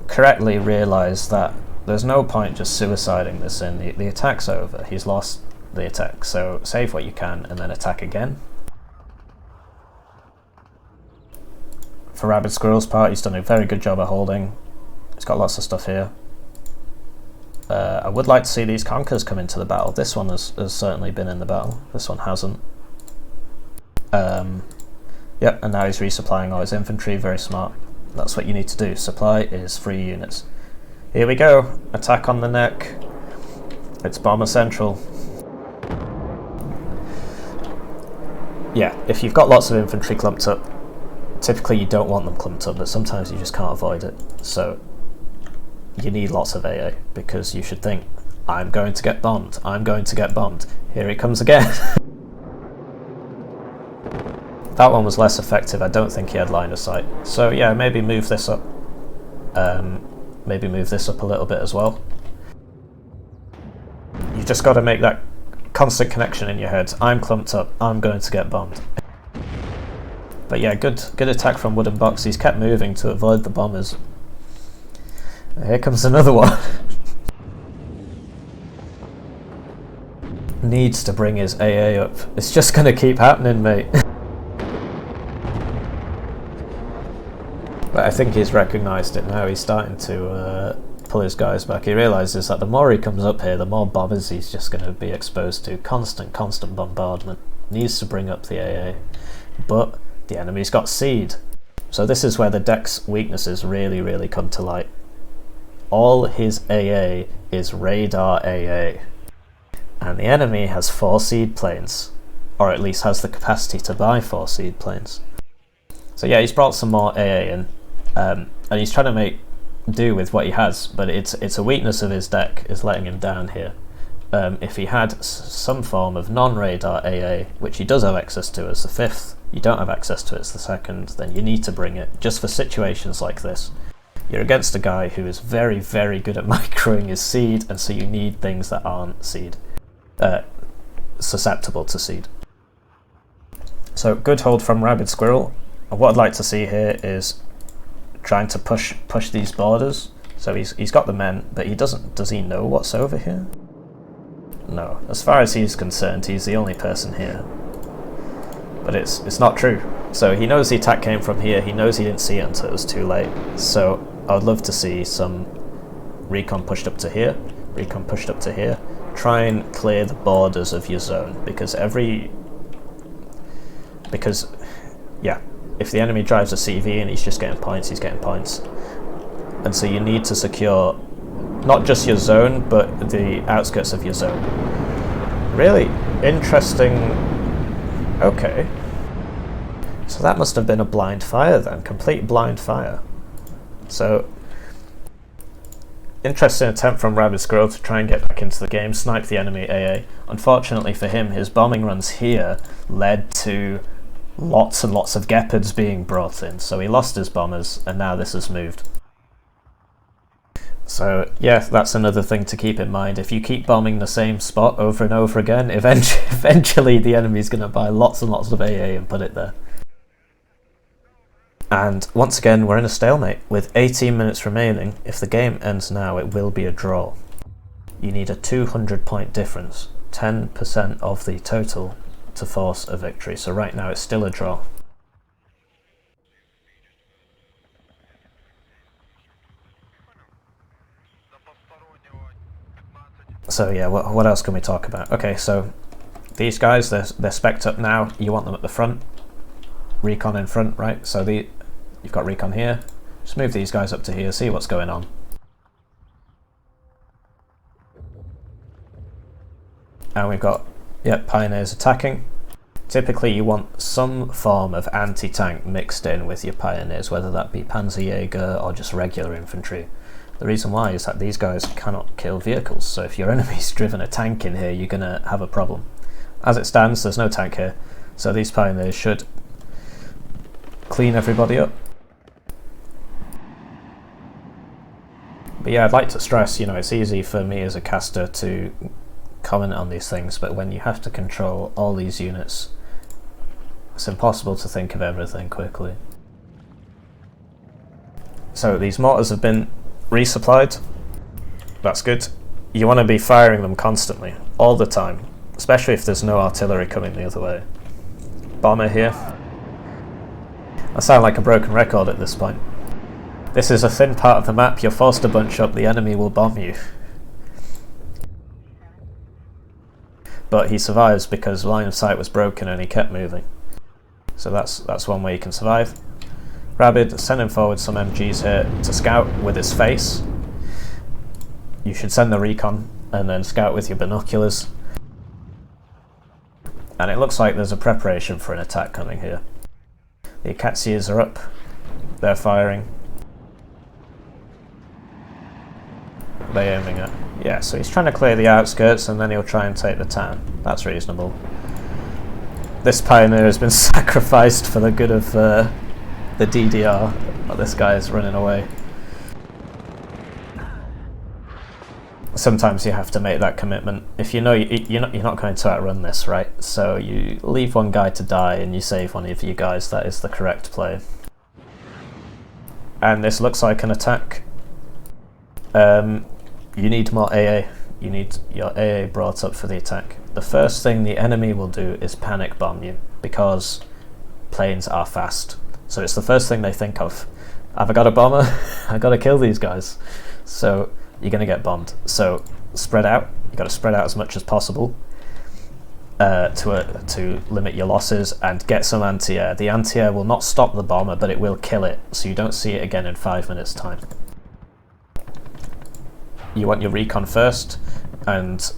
correctly realised that there's no point just suiciding this in. The attack's over. He's lost the attack, so save what you can and then attack again. For Rabid Squirrel's part, he's done a very good job of holding. He's got lots of stuff here. I would like to see these Conquers come into the battle. This one has certainly been in the battle. This one hasn't. Yep, and now he's resupplying all his infantry. Very smart. That's what you need to do. Supply is free units. Here we go. Attack on the neck. It's Bomber Central. Yeah, if you've got lots of infantry clumped up, typically you don't want them clumped up, but sometimes you just can't avoid it. So you need lots of AA because you should think, I'm going to get bombed. I'm going to get bombed. Here it comes again. That one was less effective. I don't think he had line of sight. So yeah, maybe move this up. Maybe move this up a little bit as well. You just got to make that constant connection in your head. I'm clumped up. I'm going to get bombed. But yeah, good attack from WoodenBox. He's kept moving to avoid the bombers. Here comes another one. Needs to bring his AA up. It's just going to keep happening, mate. But I think he's recognised it now. He's starting to pull his guys back. He realises that the more he comes up here, the more bombers he's just going to be exposed to. Constant bombardment. Needs to bring up the AA. But the enemy's got seed. So this is where the deck's weaknesses really come to light. All his AA is radar AA. And the enemy has 4 seed planes. Or at least has the capacity to buy 4 seed planes. So yeah, he's brought some more AA in. And he's trying to make do with what he has, but it's a weakness of his deck is letting him down here. If he had some form of non-radar AA, which he does have access to as the 5th, you don't have access to it as the 2nd, then you need to bring it, just for situations like this. You're against a guy who is very good at microing his seed, and so you need things that aren't seed, susceptible to seed. So good hold from Rabid Squirrel. What I'd like to see here is trying to push these borders. So he's got the men, but he doesn't. Does he know what's over here? No. As far as he's concerned, he's the only person here. But it's not true. So he knows the attack came from here. He knows he didn't see it until it was too late. So I would love to see some recon pushed up to here, recon pushed up to here. Try and clear the borders of your zone, because yeah, if the enemy drives a CV and he's just getting points, he's getting points. And so you need to secure not just your zone, but the outskirts of your zone. Really interesting. Okay. So that must have been a blind fire then, complete blind fire. So, interesting attempt from RabidSquirrel to try and get back into the game, snipe the enemy AA. Unfortunately for him, his bombing runs here led to lots and lots of Gepards being brought in. So he lost his bombers, and now this has moved. So yeah, that's another thing to keep in mind. If you keep bombing the same spot over and over again, eventually the enemy's going to buy lots and lots of AA and put it there. And once again, we're in a stalemate. With 18 minutes remaining, if the game ends now, it will be a draw. You need a 200-point difference, 10% of the total, to force a victory. So right now it's still a draw. So yeah, what else can we talk about? Okay, so these guys, they're spec'd up now. You want them at the front. Recon in front, right? So you've got recon here. Just move these guys up to here, see what's going on. And we've got, yep, pioneers attacking. Typically you want some form of anti-tank mixed in with your pioneers, whether that be Panzer Jaeger or just regular infantry. The reason why is that these guys cannot kill vehicles, so if your enemy's driven a tank in here, you're going to have a problem. As it stands, there's no tank here, so these pioneers should clean everybody up. But yeah, I'd like to stress, you know, it's easy for me as a caster to comment on these things, but when you have to control all these units, it's impossible to think of everything quickly. So these mortars have been resupplied. That's good. You want to be firing them constantly, all the time, especially if there's no artillery coming the other way. Bomber here. I sound like a broken record at this point. This is a thin part of the map, you're forced to bunch up, the enemy will bomb you. But he survives because line of sight was broken and he kept moving. So that's one way you can survive. Rabid, send him forward some MGs here to scout with his face. You should send the recon and then scout with your binoculars. And it looks like there's a preparation for an attack coming here. The Akatsias are up, they're firing. They're aiming at, yeah, so he's trying to clear the outskirts and then he'll try and take the town. That's reasonable. This pioneer has been sacrificed for the good of the DDR. Oh, this guy is running away. Sometimes you have to make that commitment. If you know you're not going to outrun this, right? So you leave one guy to die and you save one of you guys. That is the correct play. And this looks like an attack. You need more AA. You need your AA brought up for the attack. The first thing the enemy will do is panic bomb you, because planes are fast. So it's the first thing they think of. Have I got a bomber? I gotta kill these guys. So you're gonna get bombed. So spread out. You gotta spread out as much as possible to limit your losses and get some anti-air. The anti-air will not stop the bomber, but it will kill it, so you don't see it again in 5 minutes' time. You want your recon first, and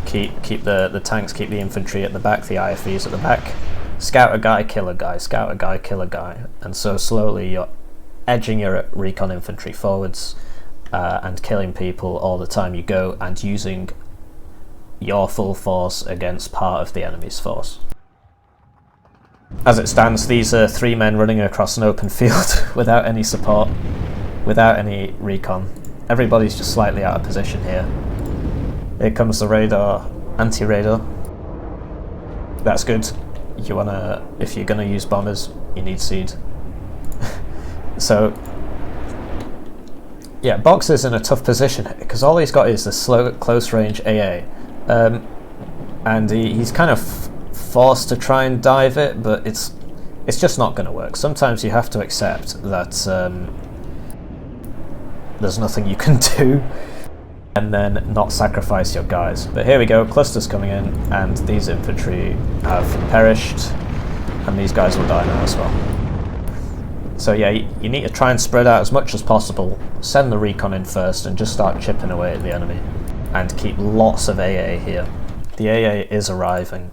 keep the tanks, keep the infantry at the back, the IFVs at the back. Scout a guy, kill a guy, scout a guy, kill a guy. And so slowly you're edging your recon infantry forwards and killing people all the time you go, and using your full force against part of the enemy's force. As it stands, these are 3 men running across an open field without any support, without any recon. Everybody's just slightly out of position here. Here comes the radar, anti-radar. That's good. You wanna, if you're gonna use bombers, you need seed. So Yeah, Box is in a tough position because all he's got is the slow, close-range AA, and he's kind of forced to try and dive it, but it's just not going to work. Sometimes you have to accept that there's nothing you can do, and then not sacrifice your guys. But here we go, clusters coming in, and these infantry have perished, and these guys will die now as well. So yeah, you need to try and spread out as much as possible, send the recon in first, and just start chipping away at the enemy, and keep lots of AA here. The AA is arriving.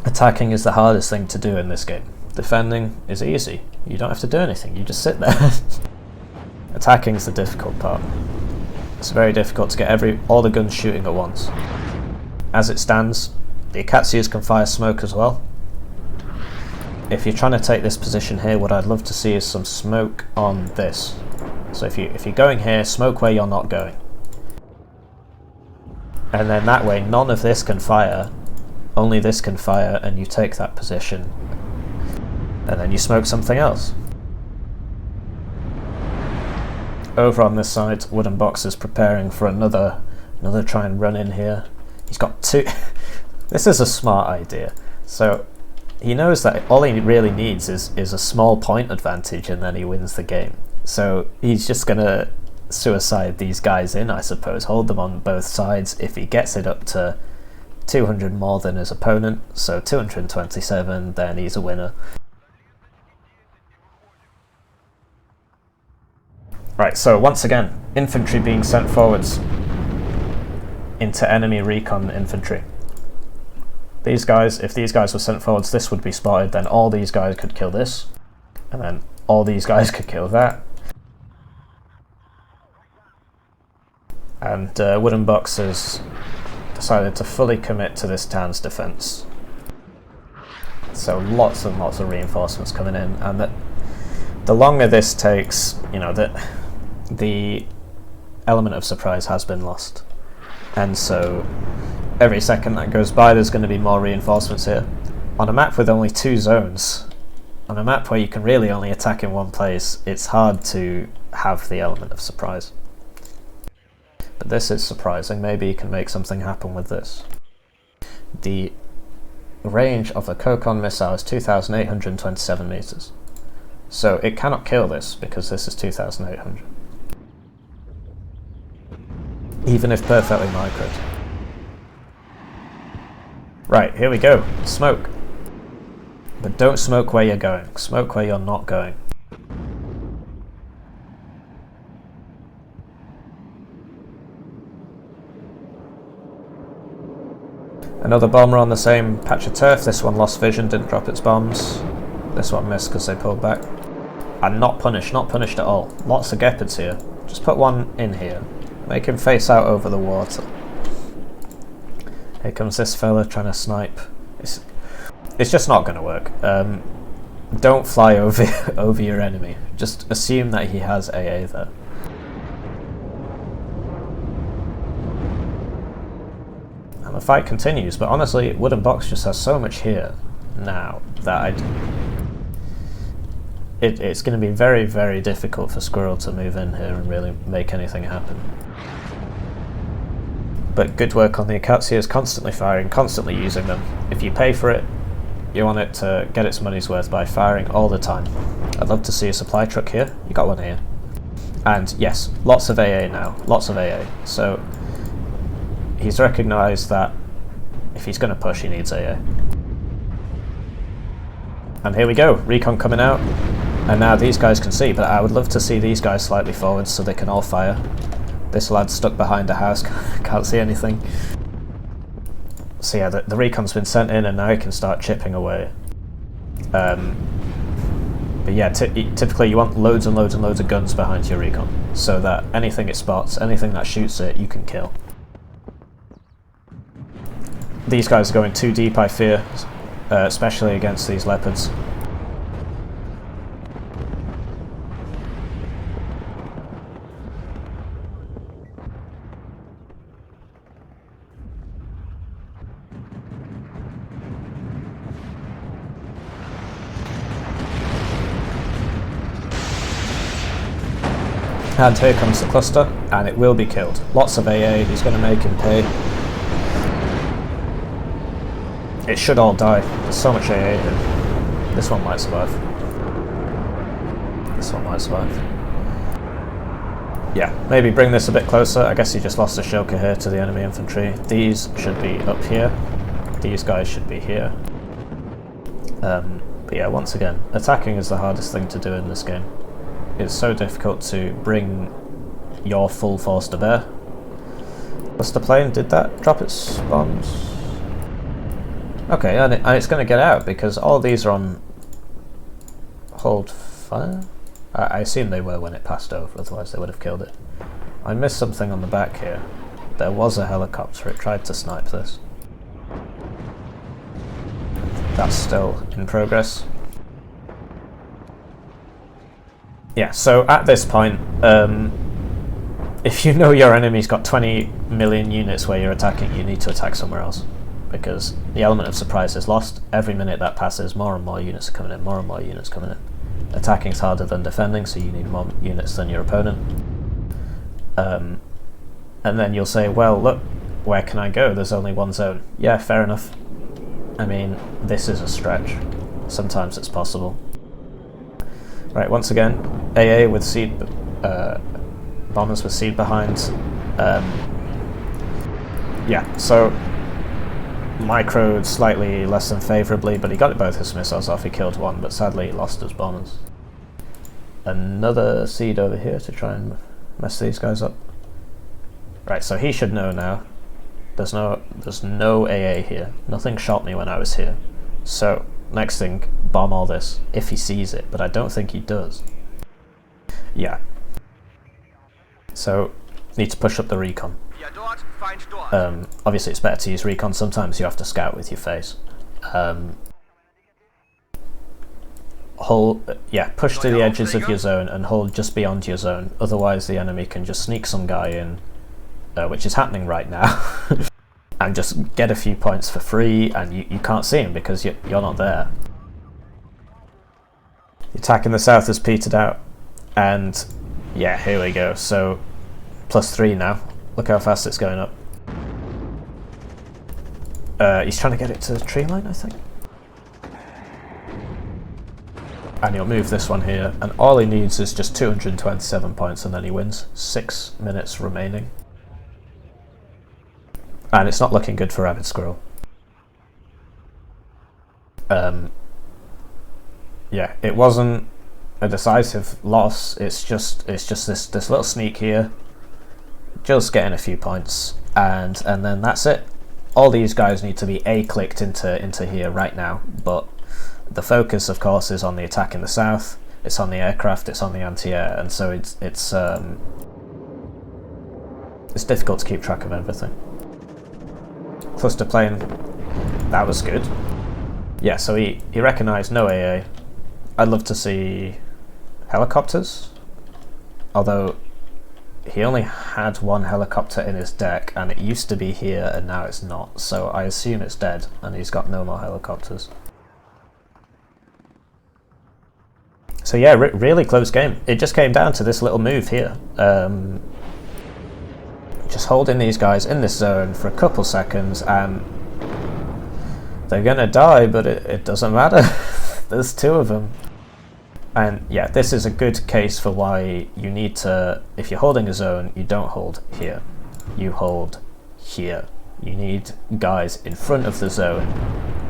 Attacking is the hardest thing to do in this game. Defending is easy. You don't have to do anything, you just sit there. Attacking is the difficult part. It's very difficult to get all the guns shooting at once. As it stands, the Akatsias can fire smoke as well. If you're trying to take this position here, what I'd love to see is some smoke on this. So if you're going here, smoke where you're not going. And then that way, none of this can fire, only this can fire, and you take that position. And then you smoke something else. Over on this side, WoodenBox is preparing for another try and run in here. He's got two. This is a smart idea. So he knows that all he really needs is a small point advantage, and then he wins the game. So he's just gonna suicide these guys in, I suppose, hold them on both sides. If he gets it up to 200 more than his opponent, so 227, then he's a winner. Right, so once again, infantry being sent forwards into enemy recon infantry. These guys, if these guys were sent forwards, this would be spotted, then all these guys could kill this, and then all these guys could kill that. And WoodenBox has decided to fully commit to this town's defense. So lots and lots of reinforcements coming in, and that the longer this takes, you know, the element of surprise has been lost. And so every second that goes by, there's going to be more reinforcements here. On a map with only 2 zones, on a map where you can really only attack in one place, it's hard to have the element of surprise. But this is surprising. Maybe you can make something happen with this. The range of the Kokon missile is 2,827 meters. So it cannot kill this because this is 2,800. Even if perfectly microed. Right, here we go. Smoke. But don't smoke where you're going. Smoke where you're not going. Another bomber on the same patch of turf. This one lost vision, didn't drop its bombs. This one missed because they pulled back. And not punished at all. Lots of gepards here. Just put one in here. Make him face out over the water. Here comes this fella trying to snipe. It's just not going to work. Don't fly over your enemy. Just assume that he has AA there. And the fight continues, but honestly, WoodenBox just has so much here now that it's going to be very, very difficult for Squirrel to move in here and really make anything happen. But good work on the Akatsias, constantly firing, constantly using them. If you pay for it, you want it to get its money's worth by firing all the time. I'd love to see a supply truck here. You got one here. And yes, lots of AA now, lots of AA. So he's recognised that if he's going to push, he needs AA. And here we go, recon coming out. And now these guys can see, but I would love to see these guys slightly forward so they can all fire. This lad's stuck behind a house, can't see anything. So yeah, the recon's been sent in and now he can start chipping away. But yeah, typically you want loads and loads and loads of guns behind your recon, so that anything it spots, anything that shoots it, you can kill. These guys are going too deep, I fear, especially against these leopards. And here comes the cluster, and it will be killed. Lots of AA, he's going to make him pay. It should all die. There's so much AA here. This one might survive. This one might survive. Yeah, maybe bring this a bit closer. I guess he just lost a shilker here to the enemy infantry. These should be up here. These guys should be here. But yeah, once again, attacking is the hardest thing to do in this game. It's so difficult to bring your full force to bear. What's the plane? Did that drop its bombs? Okay, and it's going to get out because all these are on hold fire? I assume they were when it passed over, otherwise they would have killed it. I missed something on the back here. There was a helicopter, it tried to snipe this. That's still in progress. Yeah, so at this point, if you know your enemy's got 20 million units where you're attacking, you need to attack somewhere else. Because the element of surprise is lost. Every minute that passes, more and more units are coming in, more and more units coming in. Attacking is harder than defending, so you need more units than your opponent. And then you'll say, well, look, where can I go? There's only one zone. Yeah, fair enough. I mean, this is a stretch. Sometimes it's possible. Right, once again, AA with seed, bombers with seed behind. Yeah, so microed slightly less than favourably, but he got both his missiles off. He killed one, but sadly he lost his bombers. Another seed over here to try and mess these guys up. Right, so he should know now. There's no AA here. Nothing shot me when I was here. So next thing, bomb all this if he sees it, but I don't think he does. Yeah. So need to push up the recon. Obviously it's better to use recon. Sometimes you have to scout with your face. Push to the edges of your zone and hold just beyond your zone. Otherwise the enemy can just sneak some guy in, which is happening right now, and just get a few points for free, and you can't see him because you're not there. The attack in the south has petered out, and yeah, here we go. So +3 now. Look how fast it's going up. He's trying to get it to the tree line, I think. And he'll move this one here, and all he needs is just 227 points and then he wins. 6 minutes remaining. And it's not looking good for RabidSquirrel. Yeah, it wasn't a decisive loss, it's just this little sneak here. Just getting a few points, and then that's it. All these guys need to be clicked into here right now, but the focus of course is on the attack in the south, it's on the aircraft, it's on the anti-air, and so it's difficult to keep track of everything. Cluster plane, that was good. Yeah, so he recognised no AA. I'd love to see helicopters, although he only had one helicopter in his deck, and it used to be here and now it's not, so I assume it's dead and he's got no more helicopters. So yeah, really close game. It just came down to this little move here. Just holding these guys in this zone for a couple seconds and they're gonna die, but it doesn't matter. There's two of them. And yeah, this is a good case for why you need to, if you're holding a zone, you don't hold here. You hold here. You need guys in front of the zone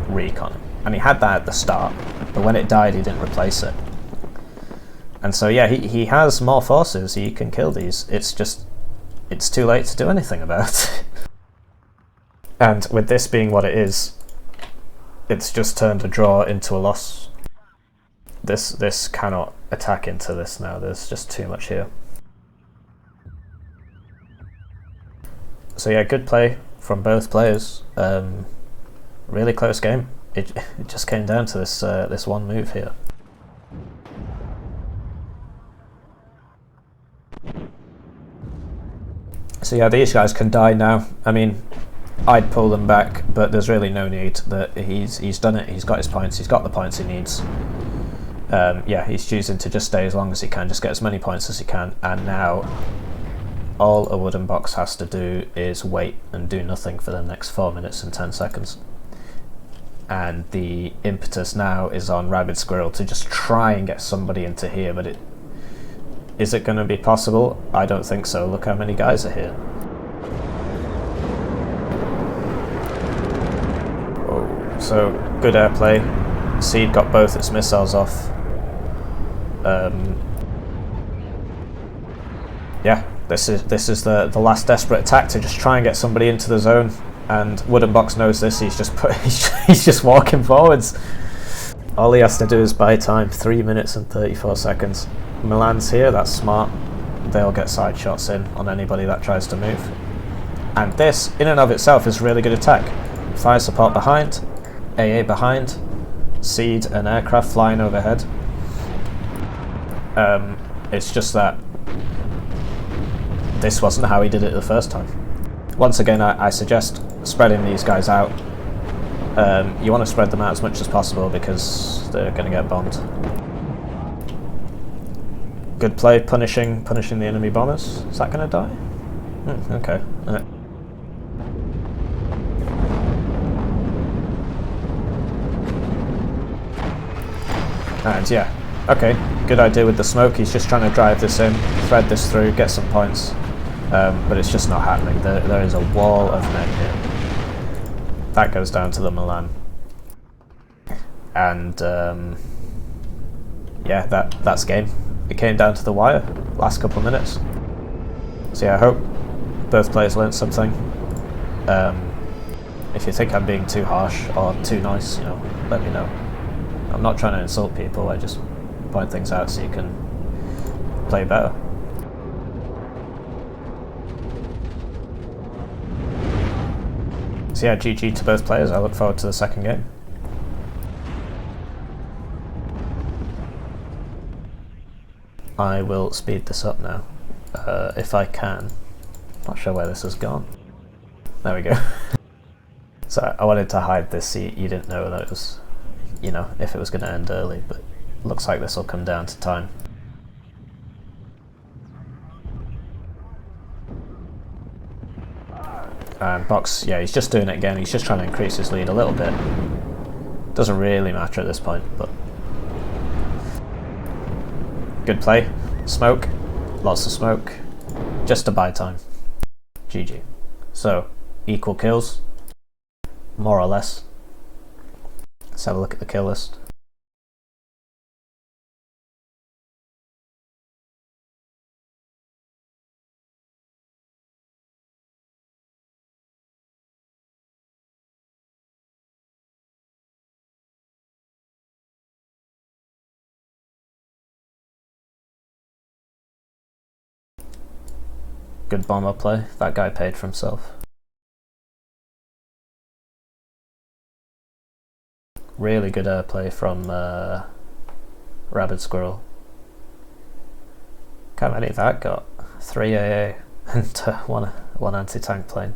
recon. And he had that at the start, but when it died, he didn't replace it. And so yeah, he has more forces, he can kill these. It's just, it's too late to do anything about it. And with this being what it is, it's just turned a draw into a loss. This cannot attack into this now, there's just too much here. So yeah, good play from both players. Really close game. It just came down to this one move here. So yeah, these guys can die now. I mean, I'd pull them back, but there's really no need. That he's done it, he's got his points, he's got the points he needs. Yeah, he's choosing to just stay as long as he can, just get as many points as he can, and now all a WoodenBox has to do is wait and do nothing for the next 4 minutes and 10 seconds. And the impetus now is on RabidSquirrel to just try and get somebody into here, but is it going to be possible? I don't think so. Look how many guys are here. Oh, so good airplay. Seed got both its missiles off. Yeah, this is the last desperate attack to just try and get somebody into the zone, and WoodenBox knows this. He's just he's just walking forwards. All he has to do is buy time. 3 minutes and 34 seconds. Milan's here. That's smart. They'll get side shots in on anybody that tries to move. And this, in and of itself, is really good attack. Fire support behind, AA behind, Seed and aircraft flying overhead. It's just that this wasn't how he did it the first time. Once again, I suggest spreading these guys out. You want to spread them out as much as possible because they're going to get bombed. Good play, punishing the enemy bombers. Is that going to die? Okay. And yeah, okay, good idea with the smoke. He's just trying to drive this in, thread this through, get some points, but it's just not happening. There is a wall of men here. That goes down to the Milan. And yeah, that's game. It came down to the wire, last couple of minutes. So yeah, I hope both players learned something. If you think I'm being too harsh or too nice, let me know. I'm not trying to insult people, I just point things out so you can play better. So yeah, GG to both players. I look forward to the second game. I will speed this up now, if I can. Not sure where this has gone. There we go. So I wanted to hide this so you didn't know that it was, if it was going to end early, but looks like this will come down to time. And Box, yeah, he's just doing it again. He's just trying to increase his lead a little bit. Doesn't really matter at this point, but good play. Smoke, lots of smoke, just to buy time. GG. So, equal kills, more or less. Let's have a look at the kill list. Good bomber play. That guy paid for himself. Really good airplay from RabidSquirrel. How many that got? 3 AA and one anti-tank plane.